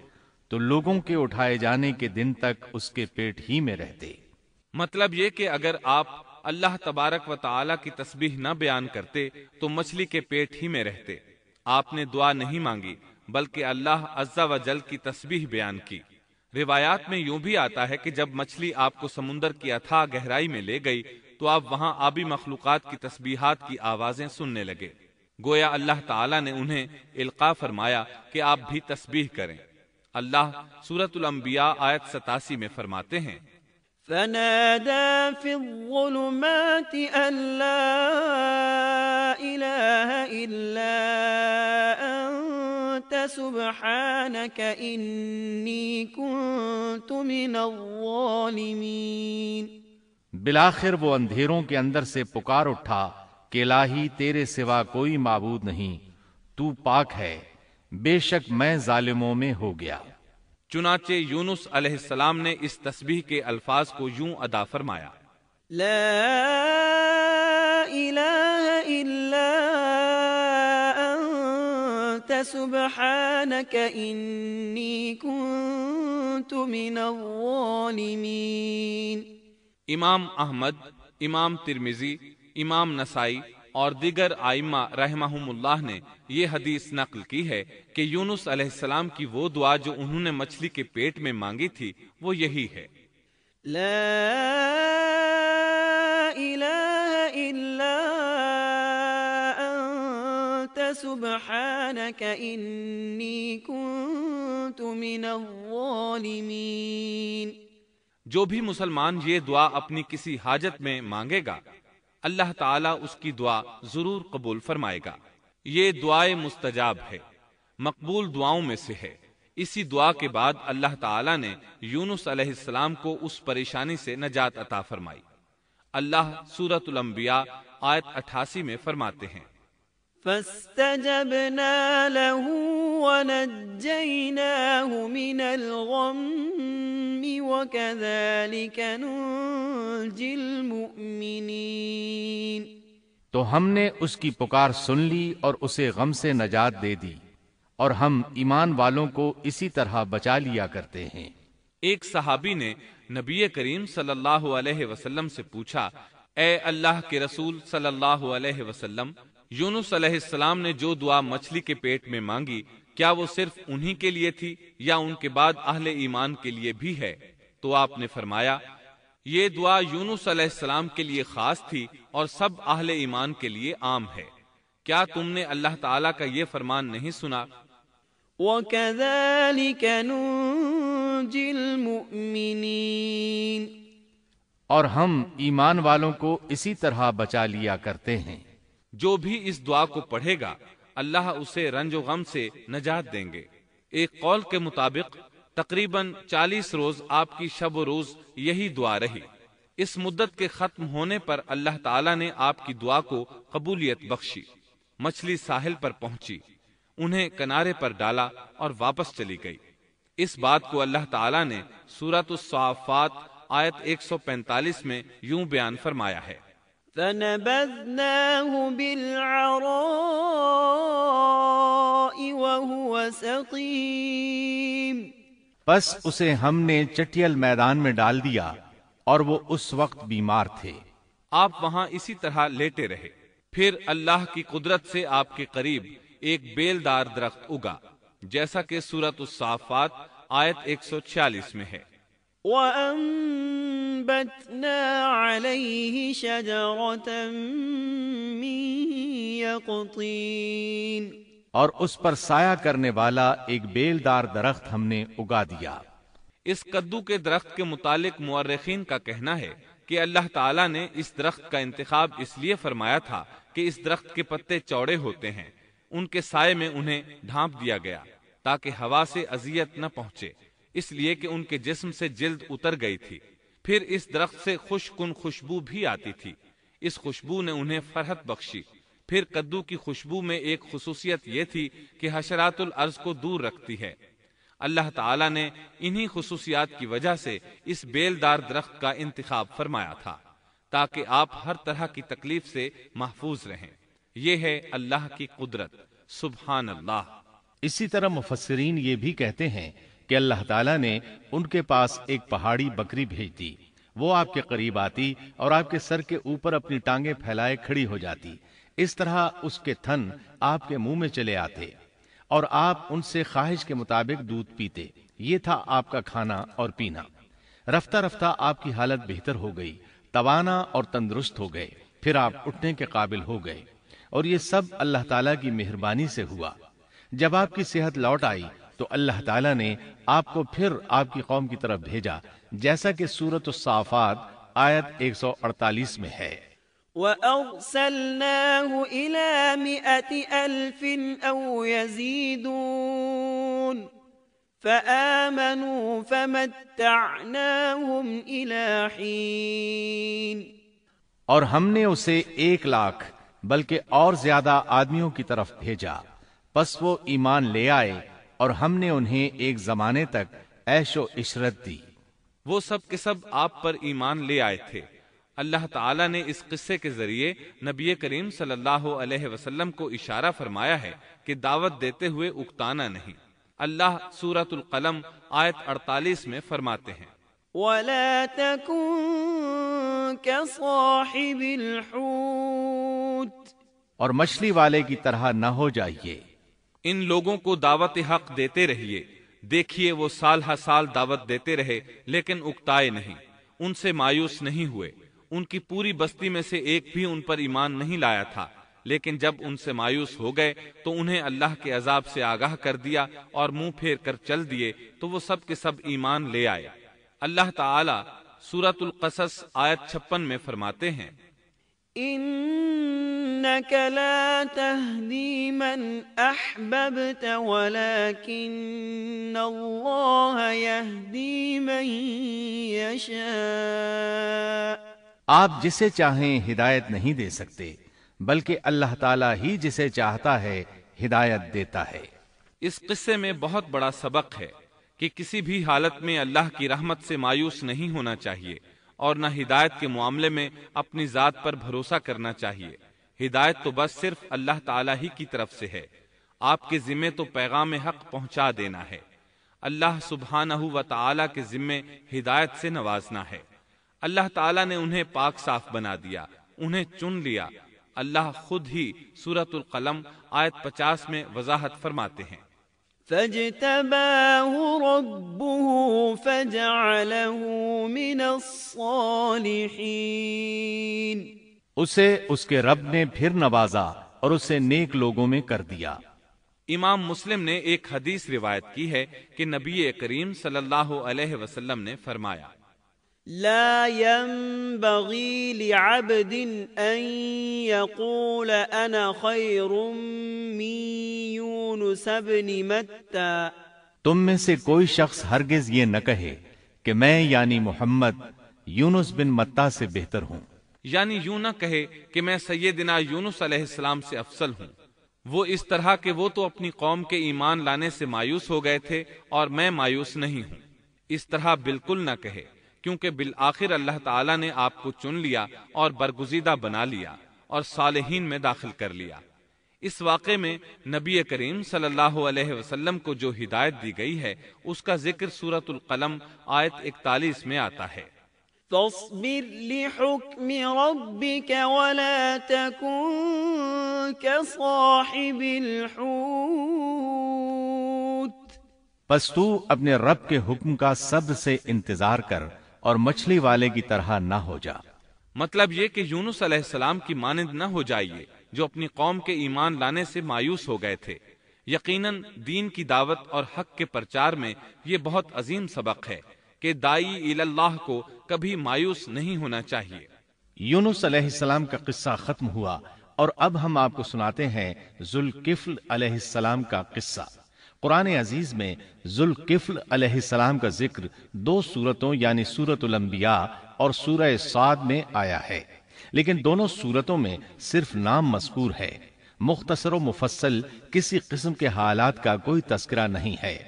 تو لوگوں کے اٹھائے جانے کے دن تک اس کے پیٹ ہی میں رہتے۔ مطلب یہ کہ اگر آپ اللہ تبارک و تعالی کی تسبیح نہ بیان کرتے تو مچھلی کے پیٹ ہی میں رہتے۔ آپ نے دعا نہیں مانگی بلکہ اللہ عز و جل کی تسبیح بیان کی۔ روایات میں یوں بھی آتا ہے کہ جب مچھلی آپ کو سمندر کی اتھاہ گہرائی میں لے گئی تو آپ وہاں آبی مخلوقات کی تسبیحات کی آوازیں سننے لگے، گویا اللہ تعالی نے انہیں القاء فرمایا کہ آپ بھی تسبیح کریں۔ اللہ سورۃ الانبیاء آیت 87 میں فرماتے ہیں، فنادى في الظلمات أن لا إله إلا أنت سبحانك إني كنت من الظالمين۔ بالآخر وہ اندھیروں کے اندر سے پکار اٹھا کہ الہی تیرے سوا کوئی معبود نہیں، تو پاک ہے، بے شک میں ظالموں میں ہو گیا۔ چنانچہ یونس علیہ السلام نے اس تسبیح کے الفاظ کو یوں ادا فرمایا، لا إله إلا أنت سبحانك إني كنت من الظالمين۔ امام احمد، امام ترمذی، امام نسائی اور دیگر ائمہ رحمہم اللہ نے یہ حدیث نقل کی ہے کہ یونس علیہ السلام کی وہ دعا جو انہوں نے مچھلی کے پیٹ میں مانگی تھی وہ یہی ہے، لا إله إلا أنت سبحانك إني كنت من الظالمين۔ جو بھی مسلمان یہ دعا اپنی کسی حاجت میں مانگے گا اللہ تعالیٰ اس کی دعا ضرور قبول فرمائے گا۔ یہ دعائے مستجاب ہے، مقبول دعاؤں میں سے ہے۔ اسی دعا کے بعد اللہ تعالیٰ نے یونس علیہ السلام کو اس پریشانی سے نجات عطا فرمائی۔ اللہ سورۃ الانبیاء آیت 88 میں فرماتے ہیں، فاستجبنا له ونجيناه من الغم وكذلك ننجي المؤمنين۔ تو ہم نے اس کی پکار سن لی اور اسے غم سے نجات دے دی، اور ہم ایمان والوں کو اسی طرح بچا لیا کرتے ہیں۔ ایک صحابی نے نبی کریم صلی اللہ علیہ وسلم سے پوچھا، اے اللہ کے رسول صلی اللہ علیہ وسلم، یونس علیہ السلام نے جو دعا مچھلی کے پیٹ میں مانگی کیا وہ صرف انہی کے لیے تھی یا ان کے بعد اہل ایمان کے لیے بھی ہے؟ تو آپ نے فرمایا، یہ دعا یونس علیہ السلام کے لیے خاص تھی اور سب اہل ایمان کے لیے عام ہے۔ کیا تم نے اللہ تعالیٰ کا یہ فرمان نہیں سنا؟ وَكَذَلِكَ نُنْجِي الْمُؤْمِنِينَ۔ اور ہم ایمان والوں کو اسی طرح بچا لیا کرتے ہیں۔ جو بھی اس دعا کو پڑھے گا اللہ اسے رنج و غم سے نجات دیں گے۔ ایک قول کے مطابق تقریباً 40 روز آپ کی شب و روز یہی دعا رہی۔ اس مدت کے ختم ہونے پر اللہ تعالیٰ نے آپ کی دعا کو قبولیت بخشی۔ مچھلی ساحل پر پہنچی، انہیں کنارے پر ڈالا اور واپس چلی گئی۔ اس بات کو اللہ تعالیٰ نے سورۃ الصافات آیت 145 میں یوں بیان فرمایا ہے، فَنَبَذْنَاهُ بِالْعَرَاءِ وَهُوَ سَقِيمٌ۔ پس اسے ہم نے چٹیل میدان میں ڈال دیا اور وہ اس وقت بیمار تھے۔ آپ وہاں اسی طرح لیٹے رہے۔ پھر اللہ کی قدرت سے آپ کے قریب ایک بیلدار درخت اگا، جیسا کہ سورۃ الصافات آیت 146 میں ہے، وَأَنبَتْنَا عَلَيْهِ شَجَرَةً مِّن يَقْطِينٍ۔ اور اس پر سایہ کرنے والا ایک بیلدار درخت ہم نے اگا دیا۔ اس کدو کے درخت کے متعلق مورخین کا کہنا ہے کہ اللہ تعالیٰ نے اس درخت کا انتخاب اس لیے فرمایا تھا کہ کہ اس درخت کے پتے چوڑے ہوتے ہیں، ان کے سائے میں انہیں ڈھانپ دیا گیا تاکہ ہوا سے اذیت نہ پہنچے، اس لیے کہ ان کے جسم سے جلد اتر گئی تھی۔ پھر اس درخت سے خوش کن خوشبو بھی آتی تھی، اس خوشبو نے انہیں فرحت بخشی۔ پھر کدو کی خوشبو میں ایک خصوصیت یہ تھی کہ حشرات الارض کو دور رکھتی ہے۔ اللہ تعالیٰ نے انہی خصوصیات کی وجہ سے اس بیلدار درخت کا انتخاب فرمایا تھا تاکہ آپ ہر طرح کی تکلیف سے محفوظ رہیں۔ یہ ہے اللہ کی قدرت، سبحان اللہ۔ اسی طرح مفسرین یہ بھی کہتے ہیں کہ اللہ تعالیٰ نے ان کے پاس ایک پہاڑی بکری بھیج دی، وہ آپ کے قریب آتی اور آپ کے سر کے اوپر اپنی ٹانگیں پھیلائے کھڑی ہو جاتی، اس طرح اس کے تھن آپ کے منہ میں چلے آتے اور آپ ان سے خواہش کے مطابق دودھ پیتے۔ یہ تھا آپ کا کھانا اور پینا۔ رفتہ رفتہ آپ کی حالت بہتر ہو گئی، توانا اور تندرست ہو گئے، پھر آپ اٹھنے کے قابل ہو گئے، اور یہ سب اللہ تعالیٰ کی مہربانی سے ہوا۔ جب آپ کی صحت لوٹ آئی تو اللہ تعالیٰ نے آپ کو پھر آپ کی قوم کی طرف بھیجا، جیسا کہ سورۃ الصافات آیت 148 میں ہے۔ وَأَرْسَلْنَاهُ إِلَى 100,000 أَوْ يَزِيدُونَ فَآمَنُوا فَمَتَّعْنَاهُمْ إِلَى حِينٍ۔ اور ہم نے اسے 1,00,000 بلکہ اور زیادہ آدمیوں کی طرف بھیجا، پس وہ ایمان لے آئے اور ہم نے انہیں ایک زمانے تک عیش و عشرت دی۔ وہ سب کے سب آپ پر ایمان لے آئے تھے۔ اللہ تعالیٰ نے اس قصے کے ذریعے نبی کریم صلی اللہ علیہ وسلم کو اشارہ فرمایا ہے کہ دعوت دیتے ہوئے اکتانا نہیں۔ اللہ سورۃ القلم آیت 48 میں فرماتے ہیں، وَلَا تَكُن كَصَاحِبِ الْحُوتِ، اور مچھلی والے کی طرح نہ ہو جائیے۔ ان لوگوں کو دعوت حق دیتے رہیے۔ دیکھیے وہ سال ہر سال دعوت دیتے رہے لیکن اکتائے نہیں، ان سے مایوس نہیں ہوئے۔ ان کی پوری بستی میں سے ایک بھی ان پر ایمان نہیں لایا تھا، لیکن جب ان سے مایوس ہو گئے تو انہیں اللہ کے عذاب سے آگاہ کر دیا اور منہ پھیر کر چل دیے تو وہ سب کے سب ایمان لے آئے۔ اللہ تعالی سورۃ القصص آیت 56 میں فرماتے ہیں، إنك لا تهدي من أحببت ولكن الله يهدي من يشاء۔ آپ جسے چاہیں ہدایت نہیں دے سکتے، بلکہ اللہ تعالیٰ ہی جسے چاہتا ہے ہدایت دیتا ہے۔ اس قصے میں بہت بڑا سبق ہے کہ کسی بھی حالت میں اللہ کی رحمت سے مایوس نہیں ہونا چاہیے اور نہ ہدایت کے معاملے میں اپنی ذات پر بھروسہ کرنا چاہیے۔ ہدایت تو بس صرف اللہ تعالیٰ ہی کی طرف سے ہے، آپ کے ذمے تو پیغام حق پہنچا دینا ہے۔ اللہ سبحانہ و تعالیٰ کے ذمے ہدایت سے نوازنا ہے۔ اللہ تعالیٰ نے انہیں پاک صاف بنا دیا، انہیں چن لیا۔ اللہ خود ہی سورۃ القلم آیت 50 میں وضاحت فرماتے ہیں، فاجتباه ربه فجعله من الصالحين۔ اسے اس کے رب نے پھر نوازا اور اسے نیک لوگوں میں کر دیا۔ امام مسلم نے ایک حدیث روایت کی ہے کہ نبی کریم صلی اللہ علیہ وسلم نے فرمایا، لا ينبغي لعبد ان يقول انا خير من يونس بن متى۔ تم میں سے کوئی شخص ہرگز یہ نہ کہے کہ میں یعنی محمد یونس بن متی سے بہتر ہوں، یعنی یوں نہ کہے کہ میں سیدنا یونس علیہ السلام سے افضل ہوں، وہ اس طرح کہ وہ تو اپنی قوم کے ایمان لانے سے مایوس ہو گئے تھے اور میں مایوس نہیں ہوں۔ اس طرح بالکل نہ کہے، کیونکہ بالآخر اللہ تعالیٰ نے آپ کو چن لیا اور برگزیدہ بنا لیا اور صالحین میں داخل کر لیا۔ اس واقعے میں نبی کریم صلی اللہ علیہ وسلم کو جو ہدایت دی گئی ہے اس کا ذکر سورۃ القلم آیت 41 میں آتا ہے، فاصبر لحكم ربك ولا تكن كصاحب الحوت۔ پس تو اپنے رب کے حکم کا صبر سے انتظار کر اور مچھلی والے کی طرح نہ ہو جا۔ مطلب یہ کہ یونس علیہ السلام کی مانند نہ ہو جائیے جو اپنی قوم کے ایمان لانے سے مایوس ہو گئے تھے۔ یقیناً دین کی دعوت اور حق کے پرچار میں یہ بہت عظیم سبق ہے کہ دائی اللہ کو کبھی مایوس نہیں ہونا چاہیے۔ یونس علیہ السلام کا قصہ ختم ہوا اور اب ہم آپ کو سناتے ہیں ذوالکفل علیہ السلام کا قصہ۔ قرآن عزیز میں ذوالکفل علیہ السلام کا ذکر 2 سورتوں یعنی سورۃ الانبیاء اور سورہ صاد میں آیا ہے، لیکن دونوں سورتوں میں صرف نام مذکور ہے، مختصر و مفصل کسی قسم کے حالات کا کوئی تذکرہ نہیں ہے۔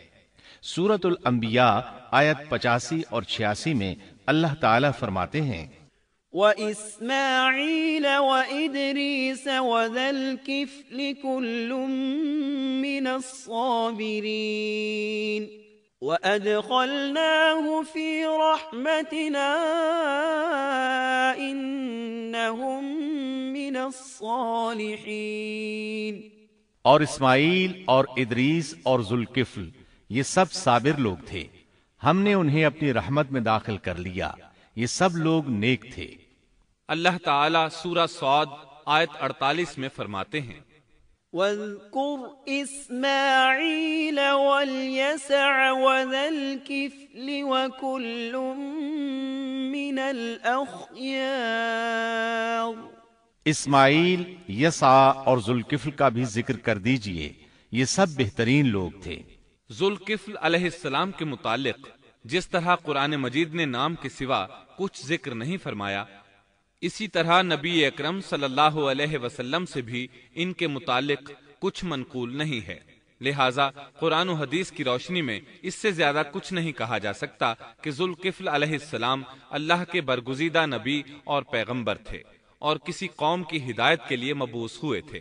سورۃ الانبیاء آیت 85 اور 86 میں اللہ تعالی فرماتے ہیں وَإِسْمَاعِيلَ وَإِدْرِيسَ وَذَا الْكِفْلِ كُلٌّ مِّنَ الصَّابِرِينَ وَأَدْخَلْنَاهُ فِي رَحْمَتِنَا إِنَّهُم مِّنَ الصَّالِحِينَ۔ اور اسماعیل اور ادریس اور ذوالکفل یہ سب صابر لوگ تھے، ہم نے انہیں اپنی رحمت میں داخل کر لیا، یہ سب لوگ نیک تھے۔ اللہ تعالی سورہ صاد آیت 48 میں فرماتے ہیں وَاذْكُرْ إِسْمَاعِيلَ وَالْيَسَعَ وَذَا الْكِفْلِ وَكُلٌّ مِّنَ الْأَخْيَارِ۔ اسماعیل، یسع اور ذوالکفل کا بھی ذکر کر دیجئے، یہ سب بہترین لوگ تھے۔ ذوالکفل علیہ السلام کے متعلق جس طرح قرآن مجید نے نام کے سوا کچھ ذکر نہیں فرمایا، اسی طرح نبی اکرم صلی اللہ علیہ وسلم سے بھی ان کے متعلق کچھ منقول نہیں ہے، لہٰذا قرآن و حدیث کی روشنی میں اس سے زیادہ کچھ نہیں کہا جا سکتا کہ ذوالکفل علیہ السلام اللہ کے برگزیدہ نبی اور پیغمبر تھے اور کسی قوم کی ہدایت کے لیے مبعوث ہوئے تھے۔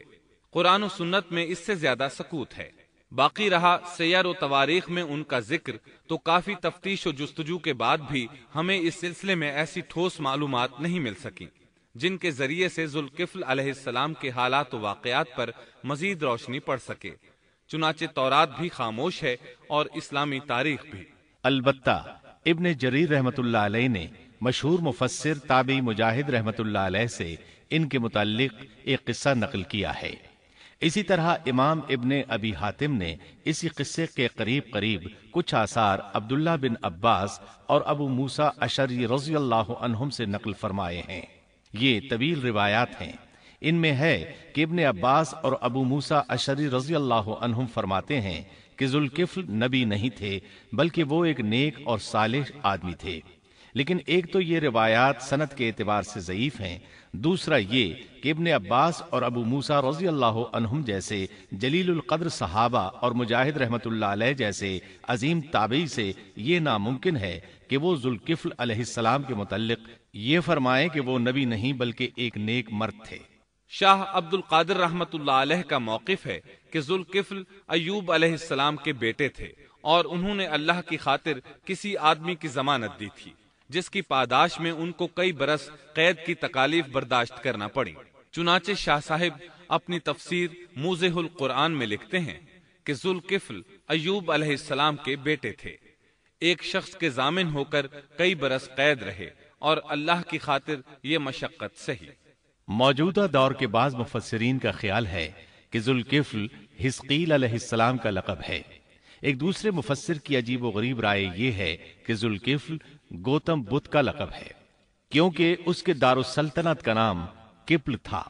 قرآن و سنت میں اس سے زیادہ سکوت ہے۔ باقی رہا سیر و تواریخ میں ان کا ذکر، تو کافی تفتیش و جستجو کے بعد بھی ہمیں اس سلسلے میں ایسی ٹھوس معلومات نہیں مل سکیں جن کے ذریعے سے ذوالکفل علیہ السلام کے حالات و واقعات پر مزید روشنی پڑ سکے، چنانچہ تورات بھی خاموش ہے اور اسلامی تاریخ بھی۔ البتہ ابن جریر رحمت اللہ علیہ نے مشہور مفسر تابعی مجاہد رحمت اللہ علیہ سے ان کے متعلق ایک قصہ نقل کیا ہے۔ اسی طرح امام ابن ابی حاتم نے اسی قصے کے قریب کچھ آثار عبداللہ بن عباس اور ابو موسیٰ اشعری رضی اللہ عنہم سے نقل فرمائے ہیں۔ یہ طویل روایات ہیں، ان میں ہے کہ ابن عباس اور ابو موسیٰ اشعری رضی اللہ عنہم فرماتے ہیں کہ ذوالکفل نبی نہیں تھے بلکہ وہ ایک نیک اور صالح آدمی تھے، لیکن ایک تو یہ روایات سند کے اعتبار سے ضعیف ہیں، دوسرا یہ کہ ابن عباس اور ابو موسیٰ رضی اللہ عنہم جیسے جلیل القدر صحابہ اور مجاہد رحمت اللہ علیہ جیسے عظیم تابعی سے یہ ناممکن ہے کہ وہ ذوالکفل علیہ السلام کے متعلق یہ فرمائیں کہ وہ نبی نہیں بلکہ ایک نیک مرد تھے۔ شاہ عبد القادر رحمت اللہ علیہ کا موقف ہے کہ ذوالکفل ایوب علیہ السلام کے بیٹے تھے اور انہوں نے اللہ کی خاطر کسی آدمی کی ضمانت دی تھی جس کی پاداش میں ان کو کئی برس قید کی تکالیف برداشت کرنا پڑی۔ چنانچہ شاہ صاحب اپنی تفسیر موضح القرآن میں لکھتے ہیں کہ ذوالکفل ایوب علیہ السلام کے بیٹے تھے، ایک شخص کے ضامن ہو کر کئی برس قید رہے اور اللہ کی خاطر یہ مشقت سہی۔ موجودہ دور کے بعض مفسرین کا خیال ہے کہ ذوالکفل حزقیل علیہ السلام کا لقب ہے۔ ایک دوسرے مفسر کی عجیب و غریب رائے یہ ہے کہ ذوالکفل گوتم بدھ کا لقب ہے، کیونکہ اس کے دارالسلطنت کا نام کفل تھا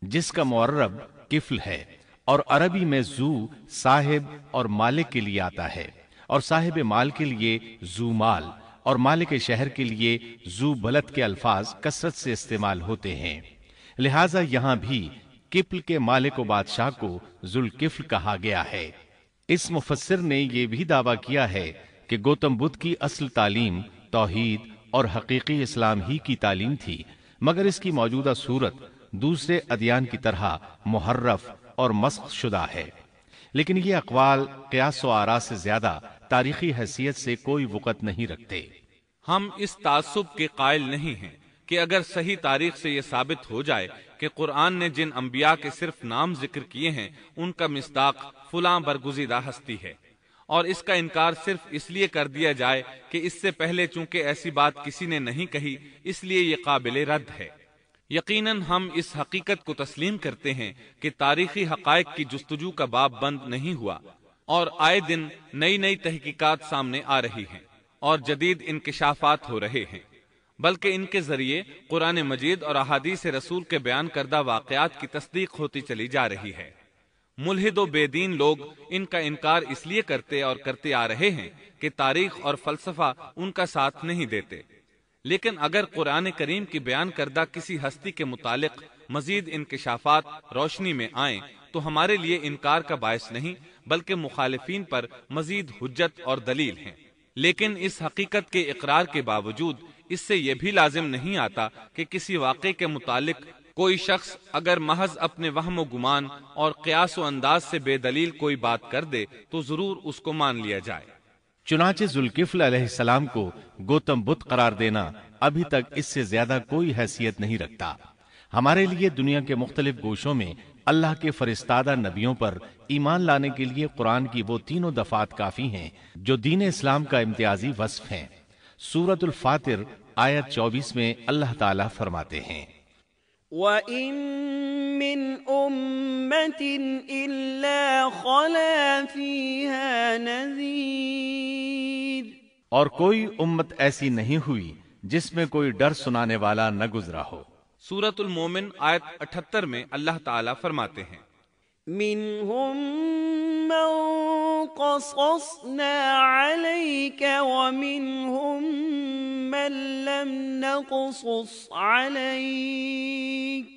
جس کا معرب کفل ہے، اور عربی میں ذو صاحب اور مالک کے لیے آتا ہے، اور صاحب مال کے لیے ذو مال اور مالک شہر کے لیے ذو بلد کے الفاظ کثرت سے استعمال ہوتے ہیں، لہٰذا یہاں بھی کفل کے مالک و بادشاہ کو ذوالکفل کہا گیا ہے۔ اس مفسر نے یہ بھی دعویٰ کیا ہے کہ گوتم بدھ کی اصل تعلیم توحید اور حقیقی اسلام ہی کی تعلیم تھی، مگر اس کی موجودہ صورت دوسرے ادیان کی طرح محرف اور مسخ شدہ ہے، لیکن یہ اقوال قیاس و آراء سے زیادہ تاریخی حیثیت سے کوئی وقت نہیں رکھتے۔ ہم اس تعصب کے قائل نہیں ہیں کہ اگر صحیح تاریخ سے یہ ثابت ہو جائے کہ قرآن نے جن انبیاء کے صرف نام ذکر کیے ہیں ان کا مصداق فلاں برگزیدہ ہستی ہے، اور اس کا انکار صرف اس لیے کر دیا جائے کہ اس سے پہلے چونکہ ایسی بات کسی نے نہیں کہی اس لیے یہ قابل رد ہے۔ یقیناً ہم اس حقیقت کو تسلیم کرتے ہیں کہ تاریخی حقائق کی جستجو کا باب بند نہیں ہوا، اور آئے دن نئی نئی تحقیقات سامنے آ رہی ہیں اور جدید انکشافات ہو رہے ہیں، بلکہ ان کے ذریعے قرآن مجید اور احادیث رسول کے بیان کردہ واقعات کی تصدیق ہوتی چلی جا رہی ہے۔ ملحد و بے دین لوگ ان کا انکار اس لیے کرتے اور کرتے آ رہے ہیں کہ تاریخ اور فلسفہ ان کا ساتھ نہیں دیتے، لیکن اگر قرآن کریم کی بیان کردہ کسی ہستی کے متعلق مزید انکشافات روشنی میں آئیں تو ہمارے لیے انکار کا باعث نہیں بلکہ مخالفین پر مزید حجت اور دلیل ہیں۔ لیکن اس حقیقت کے اقرار کے باوجود اس سے یہ بھی لازم نہیں آتا کہ کسی واقعے کے متعلق کوئی شخص اگر محض اپنے وہم و گمان اور قیاس و انداز سے بے دلیل کوئی بات کر دے تو ضرور اس کو مان لیا جائے۔ چنانچہ ذوالکفل علیہ السلام کو گوتم بدھ قرار دینا ابھی تک اس سے زیادہ کوئی حیثیت نہیں رکھتا۔ ہمارے لیے دنیا کے مختلف گوشوں میں اللہ کے فرستادہ نبیوں پر ایمان لانے کے لیے قرآن کی وہ تینوں دفعات کافی ہیں جو دین اسلام کا امتیازی وصف ہیں۔ سورۃ الفاتر آیت 24 میں اللہ تعالیٰ فرماتے ہیں، وَإِن مِّنْ أُمَّةٍ إِلَّا خَلَا فِيهَا نَذِيرٌ، اور کوئی امت ایسی نہیں ہوئی جس میں کوئی ڈر سنانے والا نہ گزرا ہو۔ سورۃ المومن آیت 78 میں اللہ تعالیٰ فرماتے ہیں، مِّنْهُم مَّن قَصَصْنَا عَلَيْكَ وَمِنْهُم مَّن لَّمْ نَقْصُصْ عَلَيْكَ،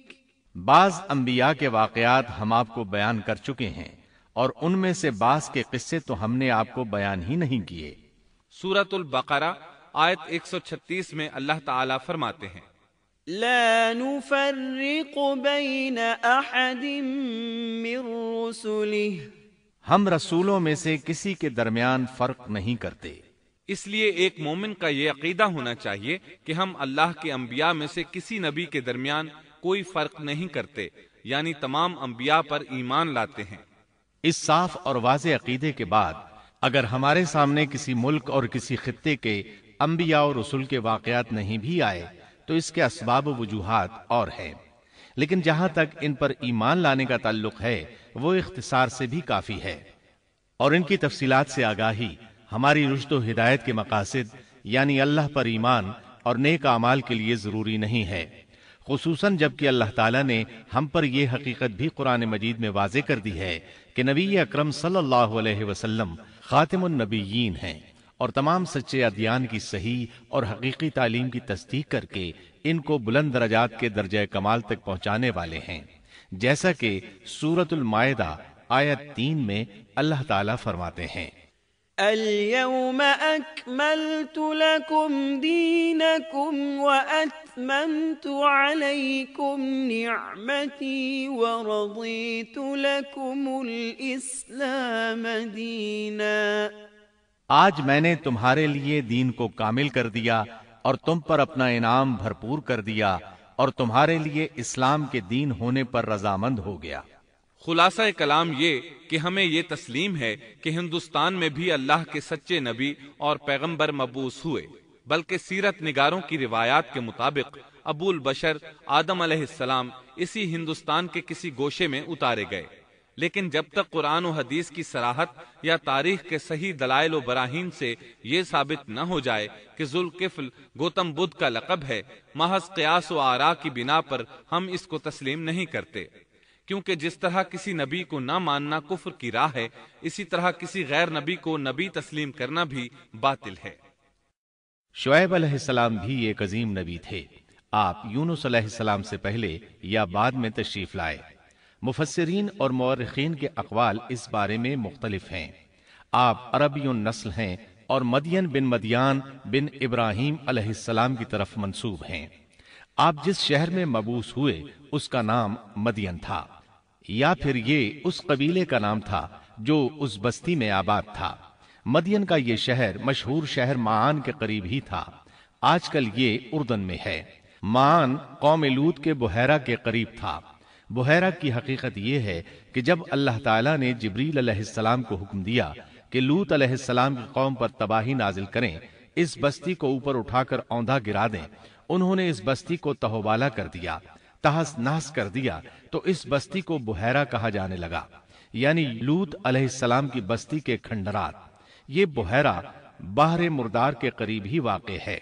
بعض انبیاء کے واقعات ہم آپ کو بیان کر چکے ہیں اور ان میں سے بعض کے قصے تو ہم نے آپ کو بیان ہی نہیں کیے۔ سورۃ البقرہ آیت 136 میں اللہ تعالیٰ فرماتے ہیں، لا نفرق بین احد من رسله، ہم رسولوں میں سے کسی کے درمیان فرق نہیں کرتے۔ اس لیے ایک مومن کا یہ عقیدہ ہونا چاہیے کہ ہم اللہ کے انبیاء میں سے کسی نبی کے درمیان کوئی فرق نہیں کرتے، یعنی تمام انبیاء پر ایمان لاتے ہیں۔ اس صاف اور واضح عقیدے کے بعد اگر ہمارے سامنے کسی ملک اور کسی خطے کے انبیاء اور رسول کے واقعات نہیں بھی آئے تو اس کے اسباب و وجوہات اور ہیں، لیکن جہاں تک ان پر ایمان لانے کا تعلق ہے وہ اختصار سے بھی کافی ہے، اور ان کی تفصیلات سے آگاہی ہماری رشد و ہدایت کے مقاصد یعنی اللہ پر ایمان اور نیک اعمال کے لیے ضروری نہیں ہے، خصوصاً جبکہ اللہ تعالیٰ نے ہم پر یہ حقیقت بھی قرآن مجید میں واضح کر دی ہے کہ نبی اکرم صلی اللہ علیہ وسلم خاتم النبیین ہیں اور تمام سچے ادیان کی صحیح اور حقیقی تعلیم کی تصدیق کر کے ان کو بلند درجات کے درجہ کمال تک پہنچانے والے ہیں، جیسا کہ سورۃ المائدہ آیت 3 میں اللہ تعالیٰ فرماتے ہیں، اليوم اکملت لکم دینکم واتممت علیکم نعمتی ورضیت لکم الاسلام دینا، آج میں نے تمہارے لیے دین کو کامل کر دیا اور تم پر اپنا انعام بھرپور کر دیا اور تمہارے لیے اسلام کے دین ہونے پر رضامند ہو گیا۔ خلاصہ کلام یہ کہ ہمیں یہ تسلیم ہے کہ ہندوستان میں بھی اللہ کے سچے نبی اور پیغمبر مبعوث ہوئے، بلکہ سیرت نگاروں کی روایات کے مطابق ابو البشر آدم علیہ السلام اسی ہندوستان کے کسی گوشے میں اتارے گئے، لیکن جب تک قرآن و حدیث کی صراحت یا تاریخ کے صحیح دلائل و براہین سے یہ ثابت نہ ہو جائے کہ ذوالکفل گوتم بدھ کا لقب ہے، محض قیاس و آراء کی بنا پر ہم اس کو تسلیم نہیں کرتے، کیونکہ جس طرح کسی نبی کو نہ ماننا کفر کی راہ ہے، اسی طرح کسی غیر نبی کو نبی تسلیم کرنا بھی باطل ہے۔ شعیب علیہ السلام بھی ایک عظیم نبی تھے۔ آپ یونس علیہ السلام سے پہلے یا بعد میں تشریف لائے۔ مفسرین اور مورخین کے اقوال اس بارے میں مختلف ہیں۔ آپ عربی النسل ہیں اور مدین بن مدیان بن ابراہیم علیہ السلام کی طرف منسوب ہیں۔ آپ جس شہر میں مبعوث ہوئے اس کا نام مدین تھا، یا پھر یہ اس قبیلے کا نام تھا جو اس بستی میں آباد تھا۔ مدین کا یہ شہر مشہور شہر معان کے قریب ہی تھا، آج کل یہ اردن میں ہے۔ معان قوم لوط کے بحیرہ کے قریب تھا۔ بحیرہ کی حقیقت یہ ہے کہ جب اللہ تعالیٰ نے جبریل علیہ السلام کو حکم دیا کہ لوط علیہ السلام کی قوم پر تباہی نازل کریں، اس بستی کو اوپر اٹھا کر اوندھا گرا دیں، انہوں نے اس بستی کو تہوبالا کر دیا، تہس نہس کر دیا، تو اس بستی کو بحیرہ کہا جانے لگا، یعنی لوط علیہ السلام کی بستی کے کھنڈرات۔ یہ بحیرہ بحر مردار کے قریب ہی واقع ہے۔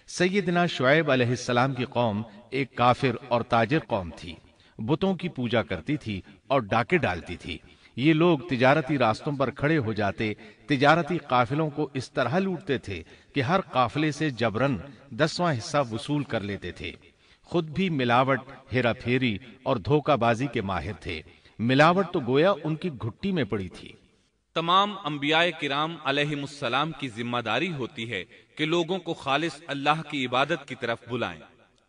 سیدنا شعیب علیہ السلام کی قوم ایک کافر اور تاجر قوم تھی، بتوں کی پوجا کرتی تھی اور ڈاکے ڈالتی تھی۔ یہ لوگ تجارتی راستوں پر کھڑے ہو جاتے، تجارتی قافلوں کو اس طرح لوٹتے تھے کہ ہر قافلے سے جبرن 10واں حصہ وصول کر لیتے تھے۔ خود بھی ملاوٹ، ہیرا پھیری اور دھوکہ بازی کے ماہر تھے۔ ملاوٹ تو گویا ان کی گھٹی میں پڑی تھی۔ تمام انبیاء کرام علیہم السلام کی ذمہ داری ہوتی ہے کہ لوگوں کو خالص اللہ کی عبادت کی طرف بلائیں،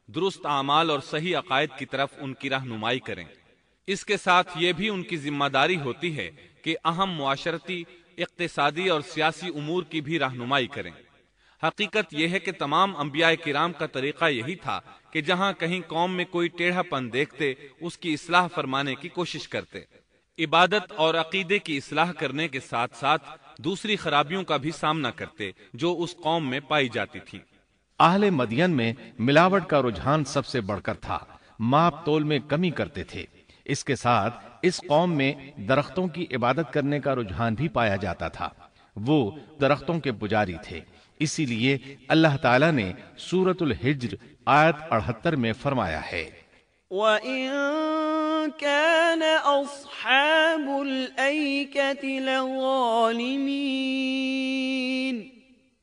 درست اعمال اور صحیح عقائد کی طرف ان کی رہنمائی کریں۔ اس کے ساتھ یہ بھی ان کی ذمہ داری ہوتی ہے کہ اہم معاشرتی، اقتصادی اور سیاسی امور کی بھی رہنمائی کریں۔ حقیقت یہ ہے کہ تمام انبیاء کرام کا طریقہ یہی تھا کہ جہاں کہیں قوم میں کوئی ٹیڑھا پن دیکھتے اس کی اصلاح فرمانے کی کوشش کرتے، عبادت اور عقیدے کی اصلاح کرنے کے ساتھ ساتھ دوسری خرابیوں کا بھی سامنا کرتے جو اس قوم میں پائی جاتی تھی۔ اہل مدین میں ملاوٹ کا رجحان سب سے بڑھ کر تھا، ماپ تول میں کمی کرتے تھے۔ اس کے ساتھ اس قوم میں درختوں کی عبادت کرنے کا رجحان بھی پایا جاتا تھا، وہ درختوں کے پجاری تھے۔ اسی لیے اللہ تعالیٰ نے سورۃ الحجر آیت 78 میں فرمایا ہے، وَإِن كَانَ أَصْحَابُ الْأَيْكَةِ لَظَالِمِينَ،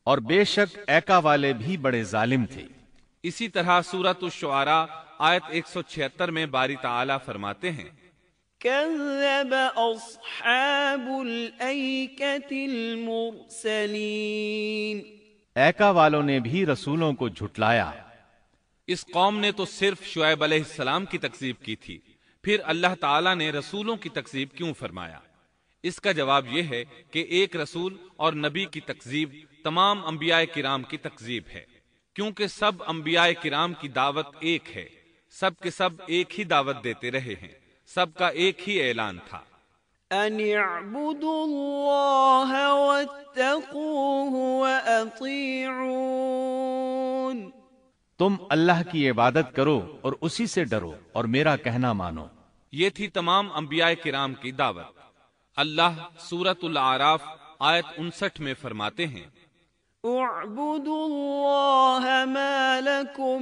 اور بے شک ایکا والے بھی بڑے ظالم تھے۔ اسی طرح سورۃ الشعراء آیت 176 میں باری تعالیٰ فرماتے ہیں، كَذَّبَ أَصْحَابُ الْأَيْكَةِ الْمُرْسَلِينَ، ایکا والوں نے بھی رسولوں کو جھٹلایا۔ اس قوم نے تو صرف شعیب علیہ السلام کی تکذیب کی تھی، پھر اللہ تعالیٰ نے رسولوں کی تکذیب کیوں فرمایا؟ اس کا جواب یہ ہے کہ ایک رسول اور نبی کی تکذیب تمام انبیاء کرام کی تکذیب ہے، کیونکہ سب انبیاء کرام کی دعوت ایک ہے، سب کے سب ایک ہی دعوت دیتے رہے ہیں، سب کا ایک ہی اعلان تھا، أَنِ اعْبُدُوا اللَّهَ وَاتَّقُوهُ وَأَطِيعُونِ، تم اللہ کی عبادت کرو اور اسی سے ڈرو اور میرا کہنا مانو۔ یہ تھی تمام انبیاء کرام کی دعوت۔ اللہ سورۃ الاعراف آیت 59 میں فرماتے ہیں، اعبدوا اللہ ما لکم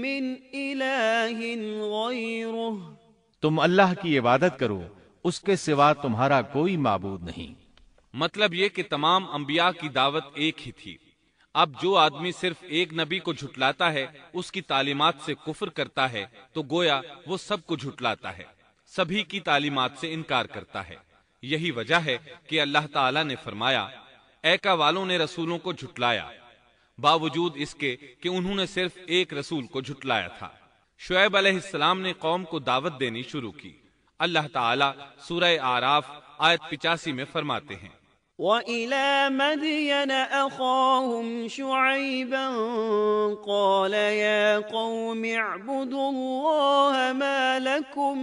من الہ غیرہ، تم اللہ کی عبادت کرو، اس کے سوا تمہارا کوئی معبود نہیں۔ مطلب یہ کہ تمام انبیاء کی دعوت ایک ہی تھی۔ اب جو آدمی صرف ایک نبی کو جھٹلاتا ہے، اس کی تعلیمات سے کفر کرتا ہے، تو گویا وہ سب کو جھٹلاتا ہے، سبھی کی تعلیمات سے انکار کرتا ہے۔ یہی وجہ ہے کہ اللہ تعالیٰ نے فرمایا، ایکا والوں نے رسولوں کو جھٹلایا، باوجود اس کے کہ انہوں نے صرف ایک رسول کو جھٹلایا تھا۔ شعیب علیہ السلام نے قوم کو دعوت دینی شروع کی۔ اللہ تعالیٰ سورہ اعراف آیت 85 میں فرماتے ہیں، وَإِلَى مَدْيَنَ أَخَاهُمْ شُعَيْبًا قَالَ يَا قَوْمِ اعْبُدُوا اللَّهَ مَا لَكُمْ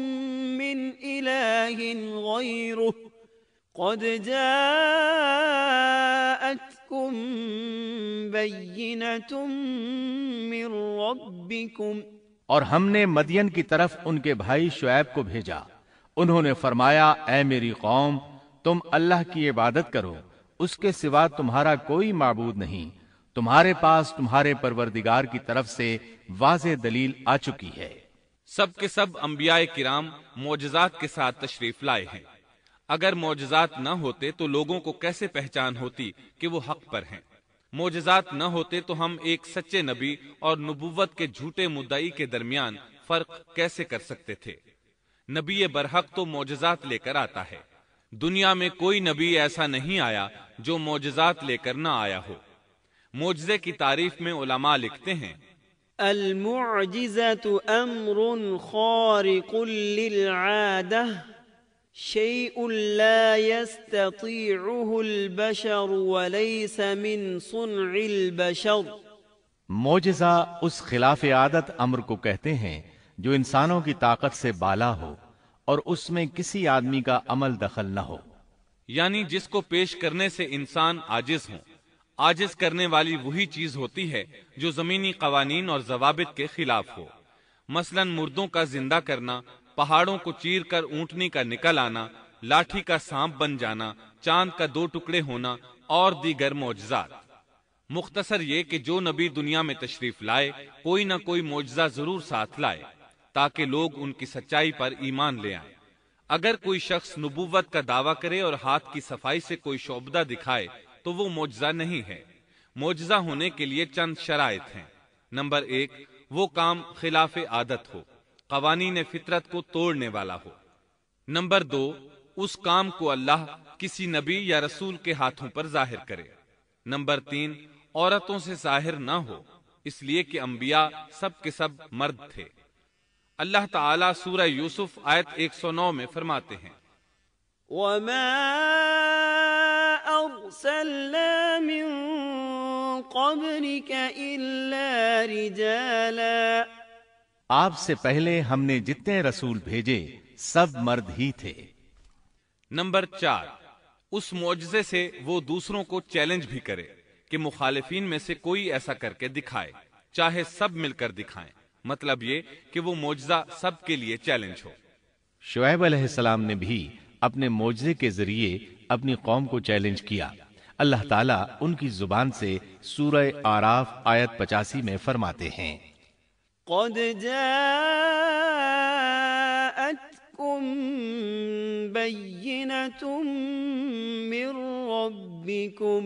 مِنْ إِلَٰهٍ غَيْرُهُ قَدْ جَاءَتْكُمْ بَيِّنَةٌ مِّن رَّبِّكُمْ، اور ہم نے مدین کی طرف ان کے بھائی شعیب کو بھیجا، انہوں نے فرمایا، اے میری قوم، تم اللہ کی عبادت کرو، اس کے سوا تمہارا کوئی معبود نہیں، تمہارے پاس تمہارے پروردگار کی طرف سے واضح دلیل آ چکی ہے۔ سب کے سب انبیاء کرام معجزات کے ساتھ تشریف لائے ہیں۔ اگر معجزات نہ ہوتے تو لوگوں کو کیسے پہچان ہوتی کہ وہ حق پر ہیں؟ معجزات نہ ہوتے تو ہم ایک سچے نبی اور نبوت کے جھوٹے مدعی کے درمیان فرق کیسے کر سکتے تھے؟ نبی برحق تو معجزات لے کر آتا ہے، دنیا میں کوئی نبی ایسا نہیں آیا جو معجزات لے کر نہ آیا ہو۔ معجزے کی تعریف میں علماء لکھتے ہیں، المعجزة امر خارق للعادة شيء لا يستطيعه البشر وليس من صنع البشر، معجزہ اس خلاف عادت امر کو کہتے ہیں جو انسانوں کی طاقت سے بالا ہو اور اس میں کسی آدمی کا عمل دخل نہ ہو، یعنی جس کو پیش کرنے سے انسان عاجز ہوں۔ عاجز کرنے والی وہی چیز ہوتی ہے جو زمینی قوانین اور ضوابط کے خلاف ہو، مثلا مردوں کا زندہ کرنا، پہاڑوں کو چیر کر اونٹنی کا نکل آنا، لاٹھی کا سانپ بن جانا، چاند کا 2 ٹکڑے ہونا اور دیگر معجزات۔ مختصر یہ کہ جو نبی دنیا میں تشریف لائے کوئی نہ کوئی معجزہ ضرور ساتھ لائے تاکہ لوگ ان کی سچائی پر ایمان لے آئیں۔ اگر کوئی شخص نبوت کا دعویٰ کرے اور ہاتھ کی صفائی سے کوئی شعبدہ دکھائے تو وہ معجزہ نہیں ہے۔ معجزہ ہونے کے لیے چند شرائط ہیں۔ نمبر 1، وہ کام خلاف عادت ہو، قوانین فطرت کو توڑنے والا ہو۔ نمبر 2، اس کام کو اللہ کسی نبی یا رسول کے ہاتھوں پر ظاہر کرے۔ نمبر 3، عورتوں سے ظاہر نہ ہو، اس لیے کہ انبیاء سب کے سب مرد تھے۔ اللہ تعالیٰ سورہ یوسف آیت 109 میں فرماتے ہیں، وَمَا أَرْسَلْنَا مِن قَبْلِكَ إِلَّا رِجَالًا۔ آپ سے پہلے ہم نے جتنے رسول بھیجے سب مرد ہی تھے۔ نمبر 4، اس معجزے سے وہ دوسروں کو چیلنج بھی کرے کہ مخالفین میں سے کوئی ایسا کر کے دکھائے، چاہے سب مل کر دکھائیں، مطلب یہ کہ وہ معجزہ سب کے لیے چیلنج ہو۔ شعیب علیہ السلام نے بھی اپنے معجزے کے ذریعے اپنی قوم کو چیلنج کیا۔ اللہ تعالیٰ ان کی زبان سے سورہ آراف آیت 85 میں فرماتے ہیں، قد جاءتكم بينة من ربكم،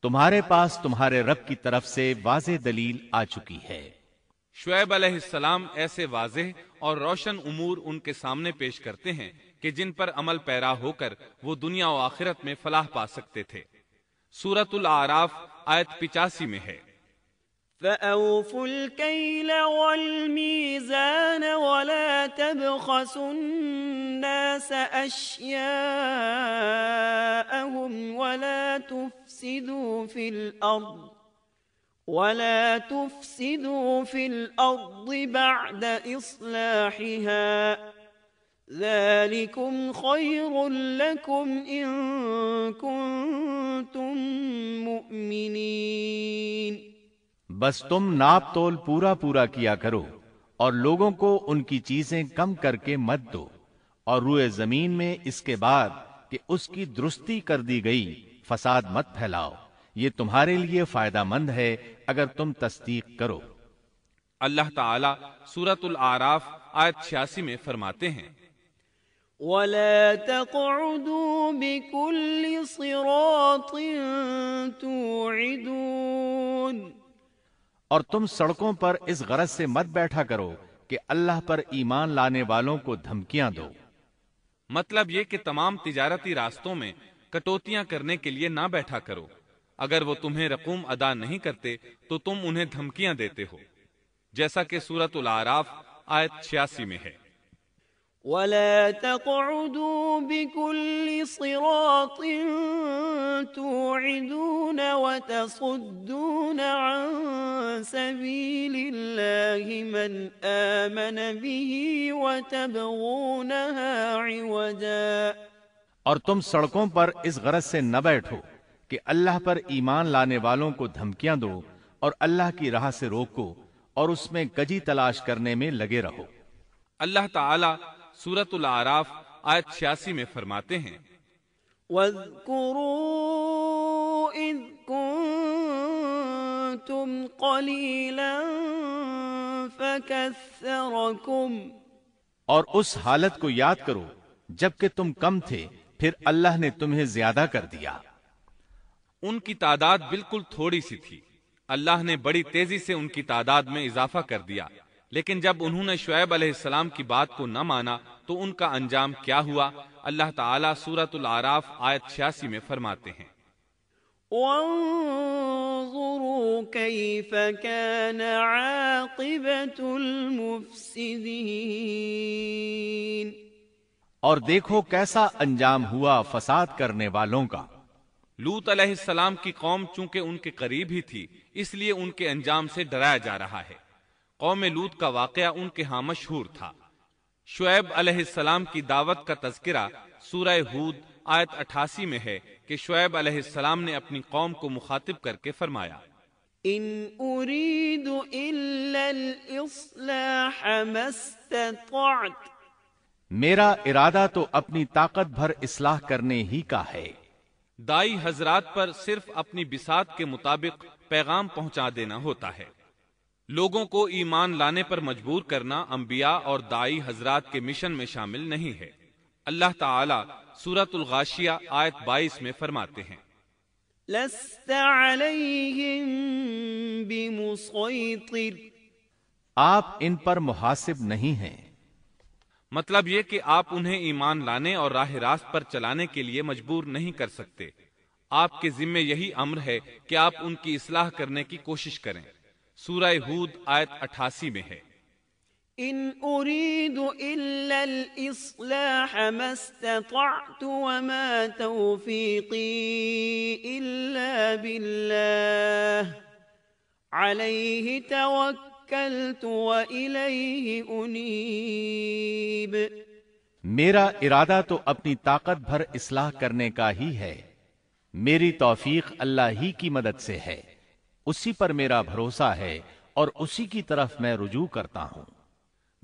تمہارے پاس تمہارے رب کی طرف سے واضح دلیل آ چکی ہے۔ شعیب علیہ السلام ایسے واضح اور روشن امور ان کے سامنے پیش کرتے ہیں کہ جن پر عمل پیرا ہو کر وہ دنیا و آخرت میں فلاح پا سکتے تھے۔ سورۃ الاعراف آیت 85 میں ہے، فَأَوْفُوا الْكَيْلَ وَالْمِيزَانَ وَلَا تَبْخَسُوا النَّاسَ أَشْيَاءَهُمْ وَلَا تُفْسِدُوا فِي الْأَرْضِ بَعْدَ إِصْلَاحِهَا ذَلِكُمْ خَيْرٌ لَكُمْ إِن كُنتُم مُؤْمِنِينَ۔ بس تم ناپ تول پورا کیا کرو اور لوگوں کو ان کی چیزیں کم کر کے مت دو، اور روئے زمین میں اس کے بعد کہ اس کی درستی کر دی گئی فساد مت پھیلاؤ، یہ تمہارے لیے فائدہ مند ہے اگر تم تصدیق کرو۔ اللہ تعالیٰ سورۃ الاعراف آیت 86 میں فرماتے ہیں، وَلَا تَقْعُدُوا بِكُلِّ صِرَاطٍ تُوعِدُونَ، اور تم سڑکوں پر اس غرض سے مت بیٹھا کرو کہ اللہ پر ایمان لانے والوں کو دھمکیاں دو۔ مطلب یہ کہ تمام تجارتی راستوں میں کٹوتیاں کرنے کے لیے نہ بیٹھا کرو، اگر وہ تمہیں رقوم ادا نہیں کرتے تو تم انہیں دھمکیاں دیتے ہو، جیسا کہ سورۃ الاعراف آیت 86 میں ہے، وَلَا تَقْعُدُوا بِكُلِّ صِرَاطٍ تُوعِدُونَ وَتَصُدُّونَ عَن سَبِيلِ اللَّهِ مَنْ آمَنَ بِهِ وَتَبْغُونَهَا عِوَجًا، اور تم سڑکوں پر اس غرض سے نہ بیٹھو کہ اللہ پر ایمان لانے والوں کو دھمکیاں دو اور اللہ کی راہ سے روکو اور اس میں کجی تلاش کرنے میں لگے رہو۔ اللہ تعالیٰ سورۃ الاعراف آیت 86 میں فرماتے ہیں، وَاذْكُرُوا إِذْ كُنتُمْ قَلِيلًا فَكَثَّرَكُمْ، اور اس حالت کو یاد کرو جبکہ تم کم تھے پھر اللہ نے تمہیں زیادہ کر دیا۔ ان کی تعداد بالکل تھوڑی سی تھی، اللہ نے بڑی تیزی سے ان کی تعداد میں اضافہ کر دیا، لیکن جب انہوں نے شعیب علیہ السلام کی بات کو نہ مانا تو ان کا انجام کیا ہوا؟ اللہ تعالیٰ سورۃ الاعراف آیت 86 میں فرماتے ہیں، وَانظُرُوا كَيْفَ كَانَ عَاقِبَةُ الْمُفْسِدِينَ، اور دیکھو کیسا انجام ہوا فساد کرنے والوں کا۔ لوط علیہ السلام کی قوم چونکہ ان کے قریب ہی تھی اس لیے ان کے انجام سے ڈرایا جا رہا ہے۔ قوم لوط کا واقعہ ان کے ہاں مشہور تھا۔ شعیب علیہ السلام کی دعوت کا تذکرہ سورہ ہود آیت 88 میں ہے کہ شعیب علیہ السلام نے اپنی قوم کو مخاطب کر کے فرمایا، ان اريد الا الاصلاح ما استطعت، میرا ارادہ تو اپنی طاقت بھر اصلاح کرنے ہی کا ہے۔ دائی حضرات پر صرف اپنی بساط کے مطابق پیغام پہنچا دینا ہوتا ہے۔ لوگوں کو ایمان لانے پر مجبور کرنا انبیاء اور دائی حضرات کے مشن میں شامل نہیں ہے۔ اللہ تعالی سورۃ الغاشیہ آیت 22 میں فرماتے ہیں، لست علیہم بمسیطر، آپ ان پر محاسب نہیں ہیں۔ مطلب یہ کہ آپ انہیں ایمان لانے اور راہ راست پر چلانے کے لیے مجبور نہیں کر سکتے۔ آپ کے ذمے یہی امر ہے کہ آپ ان کی اصلاح کرنے کی کوشش کریں۔ سورہ ہود آیت 88 میں ہے، ان اريد الا الاصلاح ما استطعت وما توفيقي الا بالله عليه توكلت واليه انيب۔ میرا ارادہ تو اپنی طاقت بھر اصلاح کرنے کا ہی ہے، میری توفیق اللہ ہی کی مدد سے ہے، اسی پر میرا بھروسہ ہے اور اسی کی طرف میں رجوع کرتا ہوں۔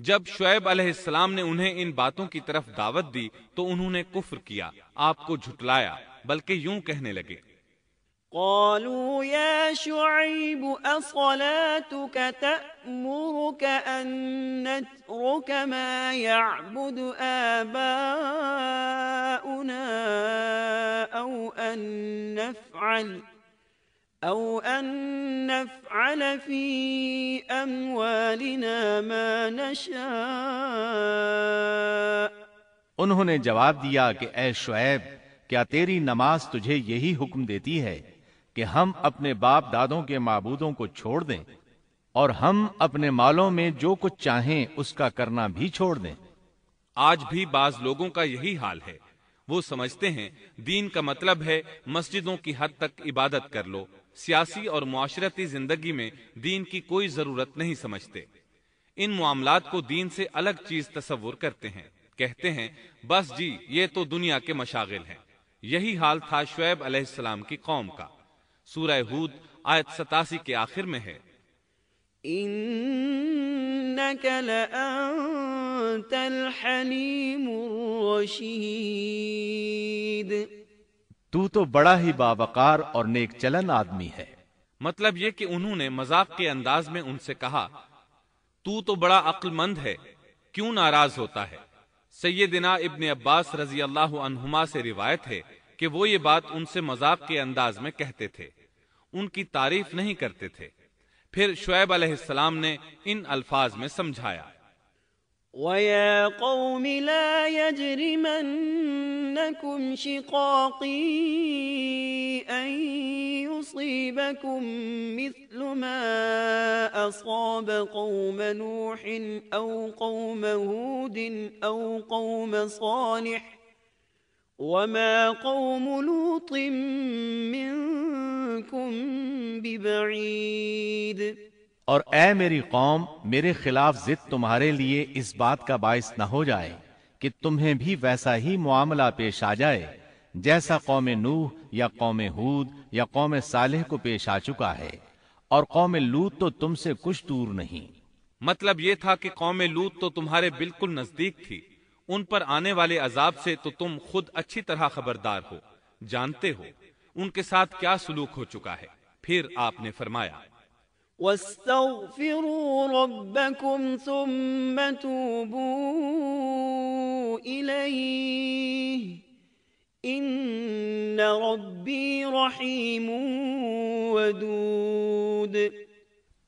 جب شعیب علیہ السلام نے انہیں ان باتوں کی طرف دعوت دی تو انہوں نے کفر کیا، آپ کو جھٹلایا، بلکہ یوں کہنے لگے، قالوا يا شعيب أصلاتك تأمرك أن نترك ما يعبد آباؤنا أو أن نفعل في أموالنا ما نشاء۔ انہوں نے جواب دیا کہ اے شعیب، کیا تیری نماز تجھے یہی حکم دیتی ہے کہ ہم اپنے باپ دادوں کے معبودوں کو چھوڑ دیں اور ہم اپنے مالوں میں جو کچھ چاہیں اس کا کرنا بھی چھوڑ دیں؟ آج بھی بعض لوگوں کا یہی حال ہے۔ وہ سمجھتے ہیں دین کا مطلب ہے مسجدوں کی حد تک عبادت کر لو، سیاسی اور معاشرتی زندگی میں دین کی کوئی ضرورت نہیں سمجھتے۔ ان معاملات کو دین سے الگ چیز تصور کرتے ہیں، کہتے ہیں بس جی یہ تو دنیا کے مشاغل ہیں۔ یہی حال تھا شعیب علیہ السلام کی قوم کا۔ سورہ ہود آیت 87 کے آخر میں ہے، إنك لأنت الحليم الرشيد۔ تو بڑا ہی باوقار اور نیک چلن آدمی ہے۔ مطلب یہ کہ انہوں نے مذاق کے انداز میں ان سے کہا، تو بڑا عقل مند ہے، کیوں ناراض ہوتا ہے؟ سیدنا ابن عباس رضی اللہ عنہما سے روایت ہے کہ وہ یہ بات ان سے مذاق کے انداز میں کہتے تھے، ان کی تعریف نہیں کرتے تھے۔ پھر شعیب علیہ السلام نے ان الفاظ میں سمجھایا، وَيَا قَوْمِ لَا يَجْرِمَنَّكُمْ شِقَاقِي أَن يُصِيبَكُم مِّثْلُ مَا أَصَابَ قَوْمَ نُوحٍ أَوْ قَوْمَ هُودٍ أَوْ قَوْمَ صَالِحٍ وَمَا قَوْمُ لُوطٍ مِّنكُم بِبَعِيدٍ۔ اور اے میری قوم، میرے خلاف ضد تمہارے لیے اس بات کا باعث نہ ہو جائے کہ تمہیں بھی ویسا ہی معاملہ پیش آ جائے جیسا قوم نوح یا قوم ہود یا قوم صالح کو پیش آ چکا ہے، اور قوم لوط تو تم سے کچھ دور نہیں۔ مطلب یہ تھا کہ قوم لوط تو تمہارے بالکل نزدیک تھی، ان پر آنے والے عذاب سے تو تم خود اچھی طرح خبردار ہو، جانتے ہو ان کے ساتھ کیا سلوک ہو چکا ہے۔ پھر آپ نے فرمایا، وَاسْتَغْفِرُوا رَبَّكُمْ ثُمَّ تُوبُوا إِلَيْهِ إِنَّ رَبِّي رَحِيمٌ وَدُودٌ۔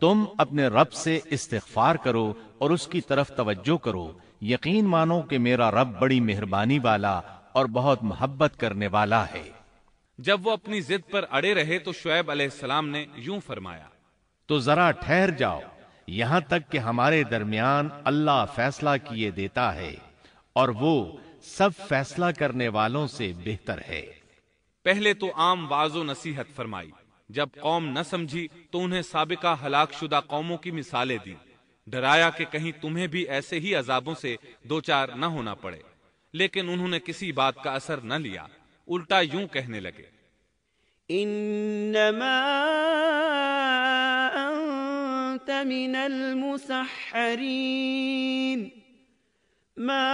تم اپنے رب سے استغفار کرو اور اس کی طرف توجہ کرو، یقین مانو کہ میرا رب بڑی مہربانی والا اور بہت محبت کرنے والا ہے۔ جب وہ اپنی ضد پر اڑے رہے تو شعیب علیہ السلام نے یوں فرمایا، تو ذرا ٹھہر جاؤ یہاں تک کہ ہمارے درمیان اللہ فیصلہ کیے دیتا ہے، اور وہ سب فیصلہ کرنے والوں سے بہتر ہے۔ پہلے تو عام واعظ و نصیحت فرمائی، جب قوم نہ سمجھی تو انہیں سابقہ ہلاک شدہ قوموں کی مثالیں دی، ڈرایا کہ کہیں تمہیں بھی ایسے ہی عذابوں سے دوچار نہ ہونا پڑے، لیکن انہوں نے کسی بات کا اثر نہ لیا، الٹا یوں کہنے لگے، انما انت من المسحرین ما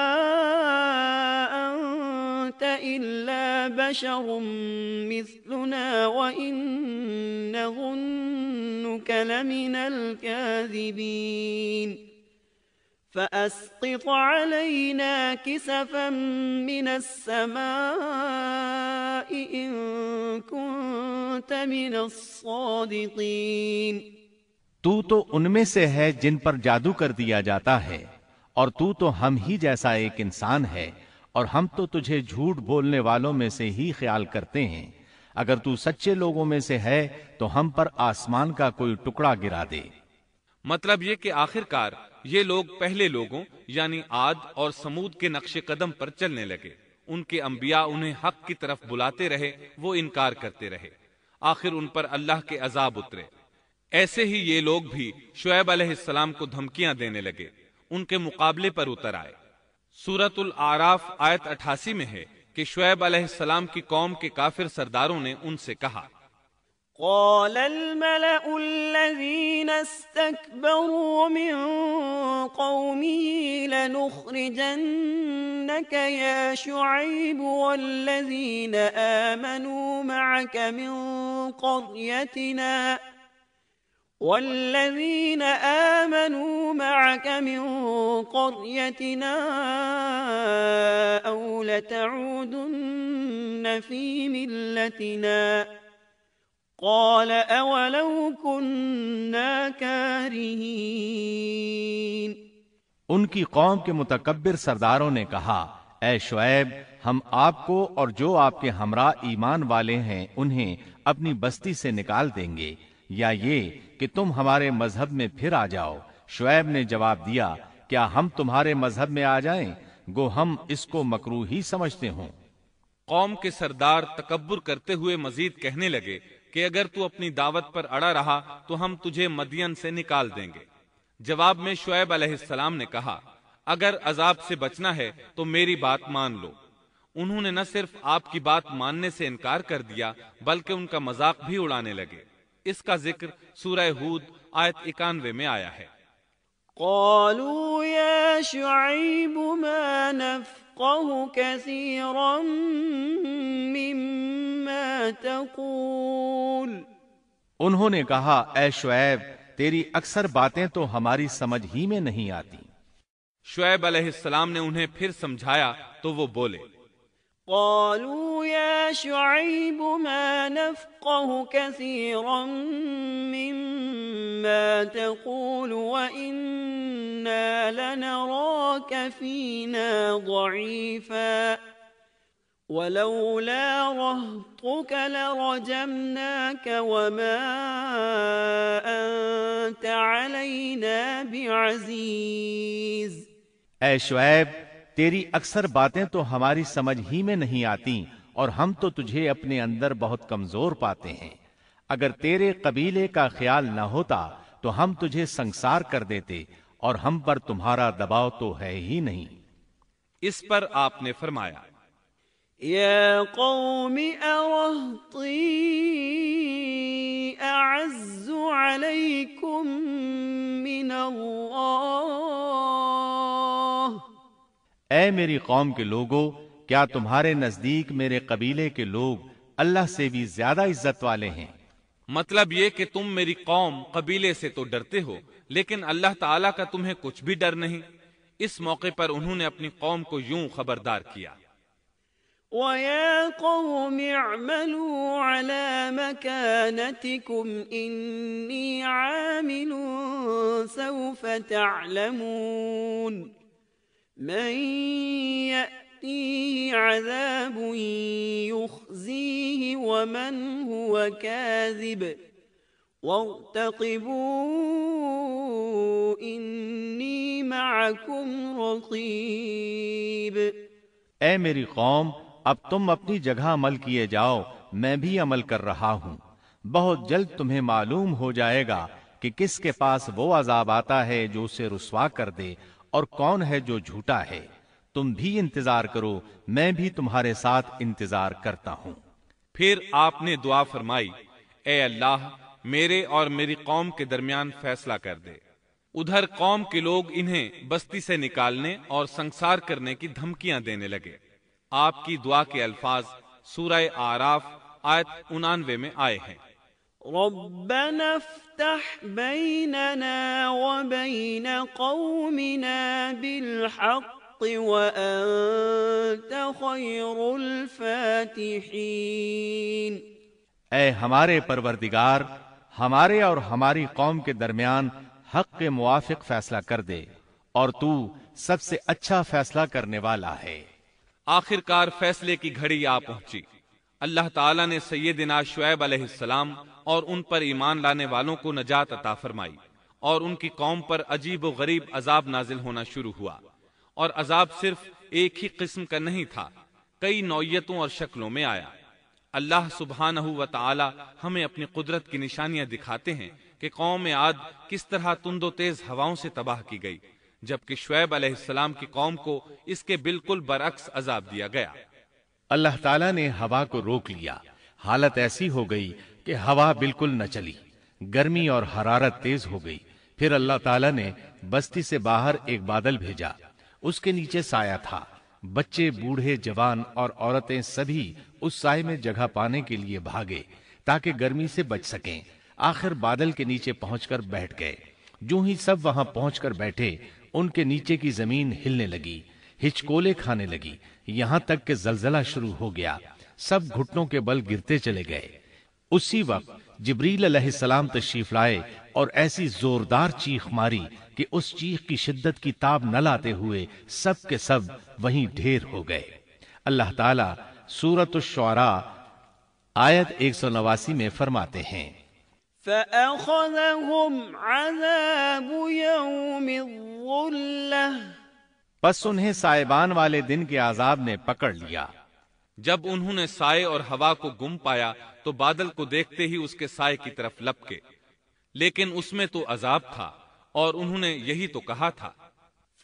أنت إلا بشر مثلنا وإن نظنك لمن الكاذبين فأسقط علينا كسفا من السماء إن كنت من الصادقين۔ تو ان میں سے ہے جن پر جادو کر دیا جاتا ہے، اور تو ہم ہی جیسا ایک انسان ہے، اور ہم تو تجھے جھوٹ بولنے والوں میں سے ہی خیال کرتے ہیں۔ اگر تو سچے لوگوں میں سے ہے تو ہم پر آسمان کا کوئی ٹکڑا گرا دے۔ مطلب یہ کہ آخرکار یہ لوگ پہلے لوگوں یعنی عاد اور سمود کے نقش قدم پر چلنے لگے۔ ان کے انبیاء انہیں حق کی طرف بلاتے رہے، وہ انکار کرتے رہے، آخر ان پر اللہ کے عذاب اترے۔ ایسے ہی یہ لوگ بھی شعیب علیہ السلام کو دھمکیاں دینے لگے، ان کے مقابلے پر اتر آئے۔ سورۃ الاعراف آیت 88 میں ہے کہ شعیب علیہ السلام کی قوم کے کافر سرداروں نے ان سے کہا، قال الملأ الذين استكبروا من قومه لنخرجنك يا شعيب والذين آمنوا معك من قريتنا أو لتعودن في ملتنا قال أولو كنا كارهين۔ ان کی قوم کے متکبر سرداروں نے کہا، اے شعیب، ہم آپ کو اور جو آپ کے ہمراہ ایمان والے ہیں انہیں اپنی بستی سے نکال دیں گے، یا یہ کہ تم ہمارے مذہب میں پھر آ جاؤ۔ شعیب نے جواب دیا، کیا ہم تمہارے مذہب میں آ جائیں؟ گو ہم اس کو مکروہ ہی سمجھتے ہوں۔ قوم کے سردار تکبر کرتے ہوئے مزید کہنے لگے کہ اگر تو اپنی دعوت پر اڑا رہا تو ہم تجھے مدین سے نکال دیں گے۔ جواب میں شعیب علیہ السلام نے کہا، اگر عذاب سے بچنا ہے تو میری بات مان لو۔ انہوں نے نہ صرف آپ کی بات ماننے سے انکار کر دیا بلکہ ان کا مذاق بھی اڑانے لگے۔ اس کا ذکر سورہ ہود آیت 91 میں آیا ہے۔ قالوا يا شعيب ما نفقه كثيرا مما تقول۔ انہوں نے کہا، اے شعیب، تیری اکثر باتیں تو ہماری سمجھ ہی میں نہیں آتی۔ شعیب علیہ السلام نے انہیں پھر سمجھایا تو وہ بولے، قالوا يا شعيب ما نفقه كثيرا مما تقول وإنا لنراك فينا ضعيفا ولولا رهطك لرجمناك وما أنت علينا بعزيز۔ اے شعیب، تیری اکثر باتیں تو ہماری سمجھ ہی میں نہیں آتی اور ہم تو تجھے اپنے اندر بہت کمزور پاتے ہیں۔ اگر تیرے قبیلے کا خیال نہ ہوتا تو ہم تجھے سنسار کر دیتے، اور ہم پر تمہارا دباؤ تو ہے ہی نہیں۔ اس پر آپ نے فرمایا، یا قوم ارہطی اعز علیکم من اللہ۔ اے میری قوم کے لوگو، کیا تمہارے نزدیک میرے قبیلے کے لوگ اللہ سے بھی زیادہ عزت والے ہیں؟ مطلب یہ کہ تم میری قوم قبیلے سے تو ڈرتے ہو لیکن اللہ تعالیٰ کا تمہیں کچھ بھی ڈر نہیں۔ اس موقع پر انہوں نے اپنی قوم کو یوں خبردار کیا، وَيَا قَوْمِ اعْمَلُوا عَلَى مَكَانَتِكُمْ إِنِّي عَامِلٌ سَوْفَ تَعْلَمُونَ مَن يَأْتِيهِ عَذَابٌ يُخْزِيهِ وَمَنْ هُوَ كَاذِبٌ وَارْتَقِبُوا إِنِّي مَعَكُمْ رَقِيبٌ۔ اے میری قوم، اب تم اپنی جگہ عمل کیے جاؤ، میں بھی عمل کر رہا ہوں۔ بہت جلد تمہیں معلوم ہو جائے گا کہ کس کے پاس وہ عذاب آتا ہے جو اسے رسوا کر دے اور کون ہے جو جھوٹا ہے۔ تم بھی انتظار کرو، میں بھی تمہارے ساتھ انتظار کرتا ہوں۔ پھر آپ نے دعا فرمائی، اے اللہ، میرے اور میری قوم کے درمیان فیصلہ کر دے۔ ادھر قوم کے لوگ انہیں بستی سے نکالنے اور سنسار کرنے کی دھمکیاں دینے لگے۔ آپ کی دعا کے الفاظ سورہ آراف آیت 99 میں آئے ہیں۔ ربنا افتح بيننا وبين قومنا بالحق وأنت خير الفاتحين۔ اے ہمارے پروردگار، ہمارے اور ہماری قوم کے درمیان حق کے موافق فیصلہ کر دے، اور تو سب سے اچھا فیصلہ کرنے والا ہے۔ آخر کار فیصلے کی گھڑی آ پہنچی۔ اللہ تعالیٰ نے سیدنا شعیب علیہ السلام اور ان پر ایمان لانے والوں کو نجات عطا فرمائی، اور ان کی قوم پر عجیب و غریب عذاب نازل ہونا شروع ہوا، اور عذاب صرف ایک ہی قسم کا نہیں تھا، کئی نوعیتوں اور شکلوں میں آیا۔ اللہ سبحانہ و تعالی ہمیں اپنی قدرت کی نشانیاں دکھاتے ہیں کہ قوم عاد کس طرح تند و تیز ہواؤں سے تباہ کی گئی، جبکہ شعیب علیہ السلام کی قوم کو اس کے بالکل برعکس عذاب دیا گیا۔ اللہ تعالیٰ نے ہوا کو روک لیا، حالت ایسی ہو گئی کہ ہوا بالکل نہ چلی، گرمی اور حرارت تیز ہو گئی۔ پھر اللہ تعالیٰ نے بستی سے باہر ایک بادل بھیجا، اس کے نیچے سایہ تھا، بچے، بوڑھے، جوان اور عورتیں سبھی اس سائے میں جگہ پانے کے لیے بھاگے تاکہ گرمی سے بچ سکیں۔ آخر بادل کے نیچے پہنچ کر بیٹھ گئے۔ جو ہی سب وہاں پہنچ کر بیٹھے، ان کے نیچے کی زمین ہلنے لگی، ہچکولے کھانے لگی، یہاں تک کہ زلزلہ شروع ہو گیا، سب گھٹنوں کے بل گرتے چلے گئے۔ اسی وقت جبریل علیہ السلام تشریف لائے اور ایسی زوردار چیخ ماری کہ اس چیخ کی شدت کی تاب نہ لاتے ہوئے سب کے سب وہیں ڈھیر ہو گئے۔ اللہ تعالیٰ سورۃ الشعراء آیت 189 میں فرماتے ہیں، فَأَخَذَهُمْ عَذَابُ يَوْمِ الظُّلَّةِ، پس انہیں سائبان والے دن کے عذاب نے پکڑ لیا۔ جب انہوں نے سائے اور ہوا کو گم پایا تو بادل کو دیکھتے ہی اس کے سائے کی طرف لپکے، لیکن اس میں تو عذاب تھا، اور انہوں نے یہی تو کہا تھا،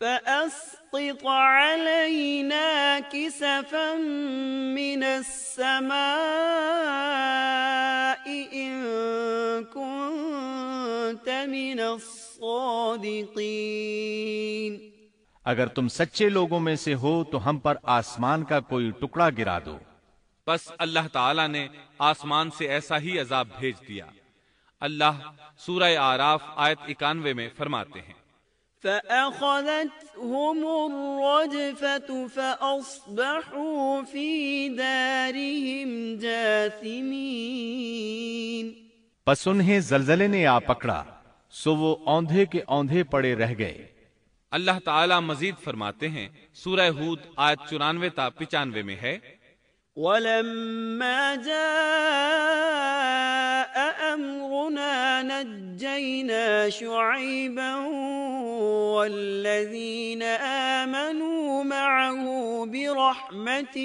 فَأَسْقِطْ عَلَيْنَا كِسَفًا مِّنَ السَّمَاءِ إِن كُنتَ مِنَ الصَّادِقِينَ۔ اگر تم سچے لوگوں میں سے ہو تو ہم پر آسمان کا کوئی ٹکڑا گرا دو۔ پس اللہ تعالیٰ نے آسمان سے ایسا ہی عذاب بھیج دیا۔ اللہ سورہ آراف آیت 91 میں فرماتے ہیں، فَأَخَذَتْهُمُ الرَّجْفَةُ فَأَصْبَحُوا فِي دَارِهِمْ جَاثِمِينَ۔ پس انہیں زلزلے نے آ پکڑا، سو وہ اوندھے کے اوندھے پڑے رہ گئے۔ اللہ تعالیٰ مزید فرماتے ہیں، سورہ ہود آیت 94 تا 95 میں ہے، وَلَمَّا جَاءَ أَمْرُنَا نَجَّيْنَا شُعَيْبًا وَالَّذِينَ آمَنُوا مَعَهُ بِرَحْمَةٍ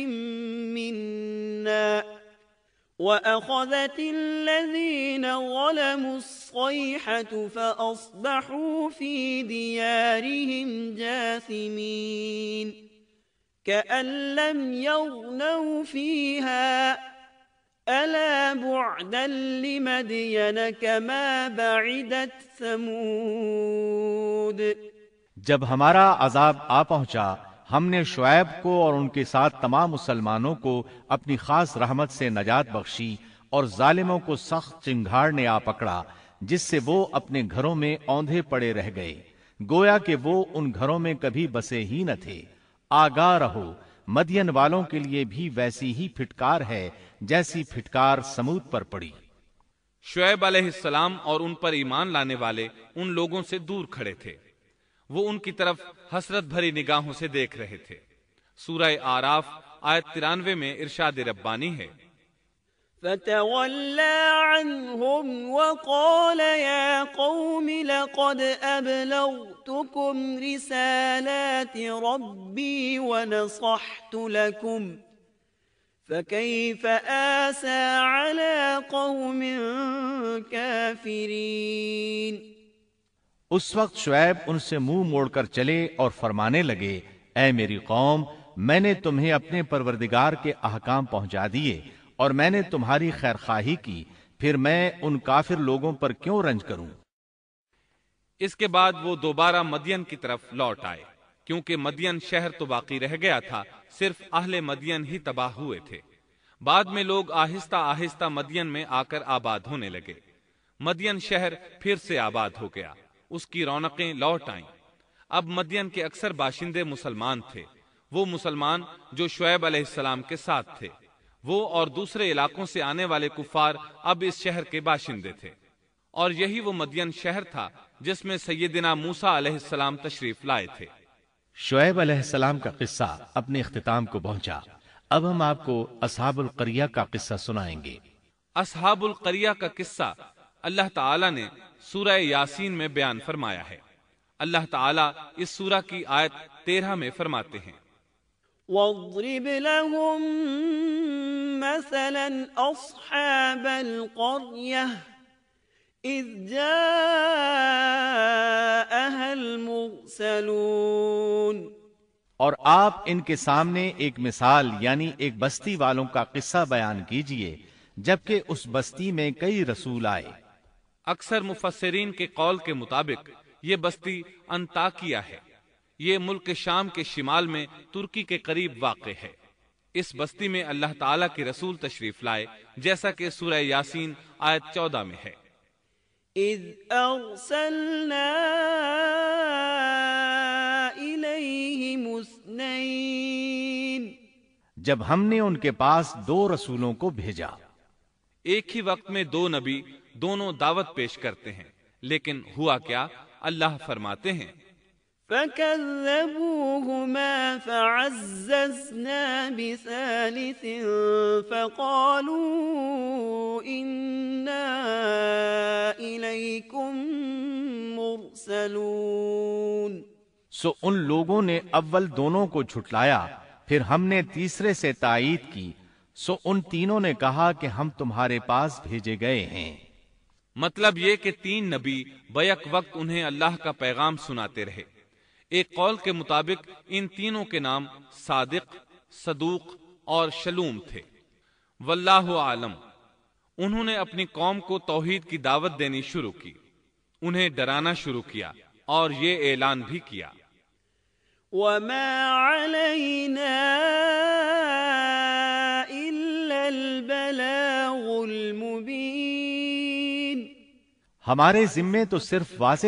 مِّنَّا وَأَخَذَتِ الَّذِينَ ظَلَمُوا الصَّيْحَةُ فَأَصْبَحُوا فِي دِيَارِهِمْ جَاثِمِينَ كَأَن لَّمْ يَغْنَوْا فِيهَا أَلَا بُعْدًا لِّمَدْيَنَ كَمَا بَعِدَتْ ثَمُودُ۔ جب ہمارا عذاب آ پہنچا، ہم نے شعیب کو اور ان کے ساتھ تمام مسلمانوں کو اپنی خاص رحمت سے نجات بخشی، اور ظالموں کو سخت چنگھاڑ نے آ پکڑا جس سے وہ اپنے گھروں میں اوندھے پڑے رہ گئے، گویا کہ وہ ان گھروں میں کبھی بسے ہی نہ تھے۔ آگاہ رہو، مدین والوں کے لیے بھی ویسی ہی پھٹکار ہے جیسی پھٹکار سمود پر پڑی۔ شعیب علیہ السلام اور ان پر ایمان لانے والے ان لوگوں سے دور کھڑے تھے، وہ ان کی طرف حسرت بھری نگاہوں سے دیکھ رہے تھے۔ سورہ آراف آیت 93 میں ارشاد ربانی ہے، فَتَوَلَّى عَنْهُمْ وَقَالَ يَا قَوْمِ لَقَدْ أَبْلَغْتُكُمْ رِسَالَاتِ رَبِّي وَنَصَحْتُ لَكُمْ فَكَيْفَ آسَى عَلَى قَوْمٍ كَافِرِينَ۔ اس وقت شعیب ان سے منہ موڑ کر چلے اور فرمانے لگے، اے میری قوم، میں نے تمہیں اپنے پروردگار کے احکام پہنچا دیے اور میں نے تمہاری خیرخواہی کی، پھر میں ان کافر لوگوں پر کیوں رنج کروں؟ اس کے بعد وہ دوبارہ مدین کی طرف لوٹ آئے۔ کیونکہ مدین شہر تو باقی رہ گیا تھا، صرف اہل مدین ہی تباہ ہوئے تھے۔ بعد میں لوگ آہستہ آہستہ مدین میں آ کر آباد ہونے لگے۔ مدین شہر پھر سے آباد ہو گیا، اس کی رونقیں لوٹ آئیں۔ اب مدین کے اکثر باشندے مسلمان تھے، وہ مسلمان جو شعیب علیہ السلام کے ساتھ تھے۔ وہ اور دوسرے علاقوں سے آنے والے کفار اب اس شہر کے باشندے تھے، اور یہی وہ مدین شہر تھا جس میں سیدنا موسیٰ علیہ السلام تشریف لائے تھے۔ شعیب علیہ السلام کا قصہ اپنے اختتام کو پہنچا۔ اب ہم آپ کو اصحاب القریہ کا قصہ سنائیں گے۔ اصحاب القریہ کا قصہ اللہ تعالی نے سورہ یاسین میں بیان فرمایا ہے۔ اللہ تعالی اس سورہ کی آیت 13 میں فرماتے ہیں، واضرب لهم مثلا أصحاب القرية إذ جاءها المرسلون۔ اور آپ ان کے سامنے ایک مثال یعنی ایک بستی والوں کا قصہ بیان کیجئے جبکہ اس بستی میں کئی رسول آئے۔ اکثر مفسرین کے قول کے مطابق یہ بستی انطاکیہ ہے۔ یہ ملک شام کے شمال میں ترکی کے قریب واقع ہے۔ اس بستی میں اللہ تعالیٰ کے رسول تشریف لائے، جیسا کہ سورہ یاسین آیت 14 میں ہے۔ اذ ارسلنا الیہم اثنین، جب ہم نے ان کے پاس 2 رسولوں کو بھیجا۔ ایک ہی وقت میں 2 نبی دونوں دعوت پیش کرتے ہیں، لیکن ہوا کیا؟ اللہ فرماتے ہیں، فَكَذَّبُوهُمَا فَعَزَّزْنَا بِثَالِثٍ فَقَالُوا إِنَّا إِلَيْكُمْ مُرْسَلُونَ۔ سو ان لوگوں نے اول دونوں کو جھٹلایا، پھر ہم نے تیسرے سے تائید کی، سو ان تینوں نے کہا کہ ہم تمہارے پاس بھیجے گئے ہیں۔ مطلب یہ کہ 3 نبی بیک وقت انہیں اللہ کا پیغام سناتے رہے۔ ایک قول کے مطابق ان تینوں کے نام صادق، صدوق اور شلوم تھے، واللہ عالم۔ انہوں نے اپنی قوم کو توحید کی دعوت دینی شروع کی، انہیں ڈرانا شروع کیا اور یہ اعلان بھی کیا، وَمَا عَلَيْنَا إِلَّا الْبَلَاغُ الْمُبِينُ۔ ہمارے ذمے تو صرف واضح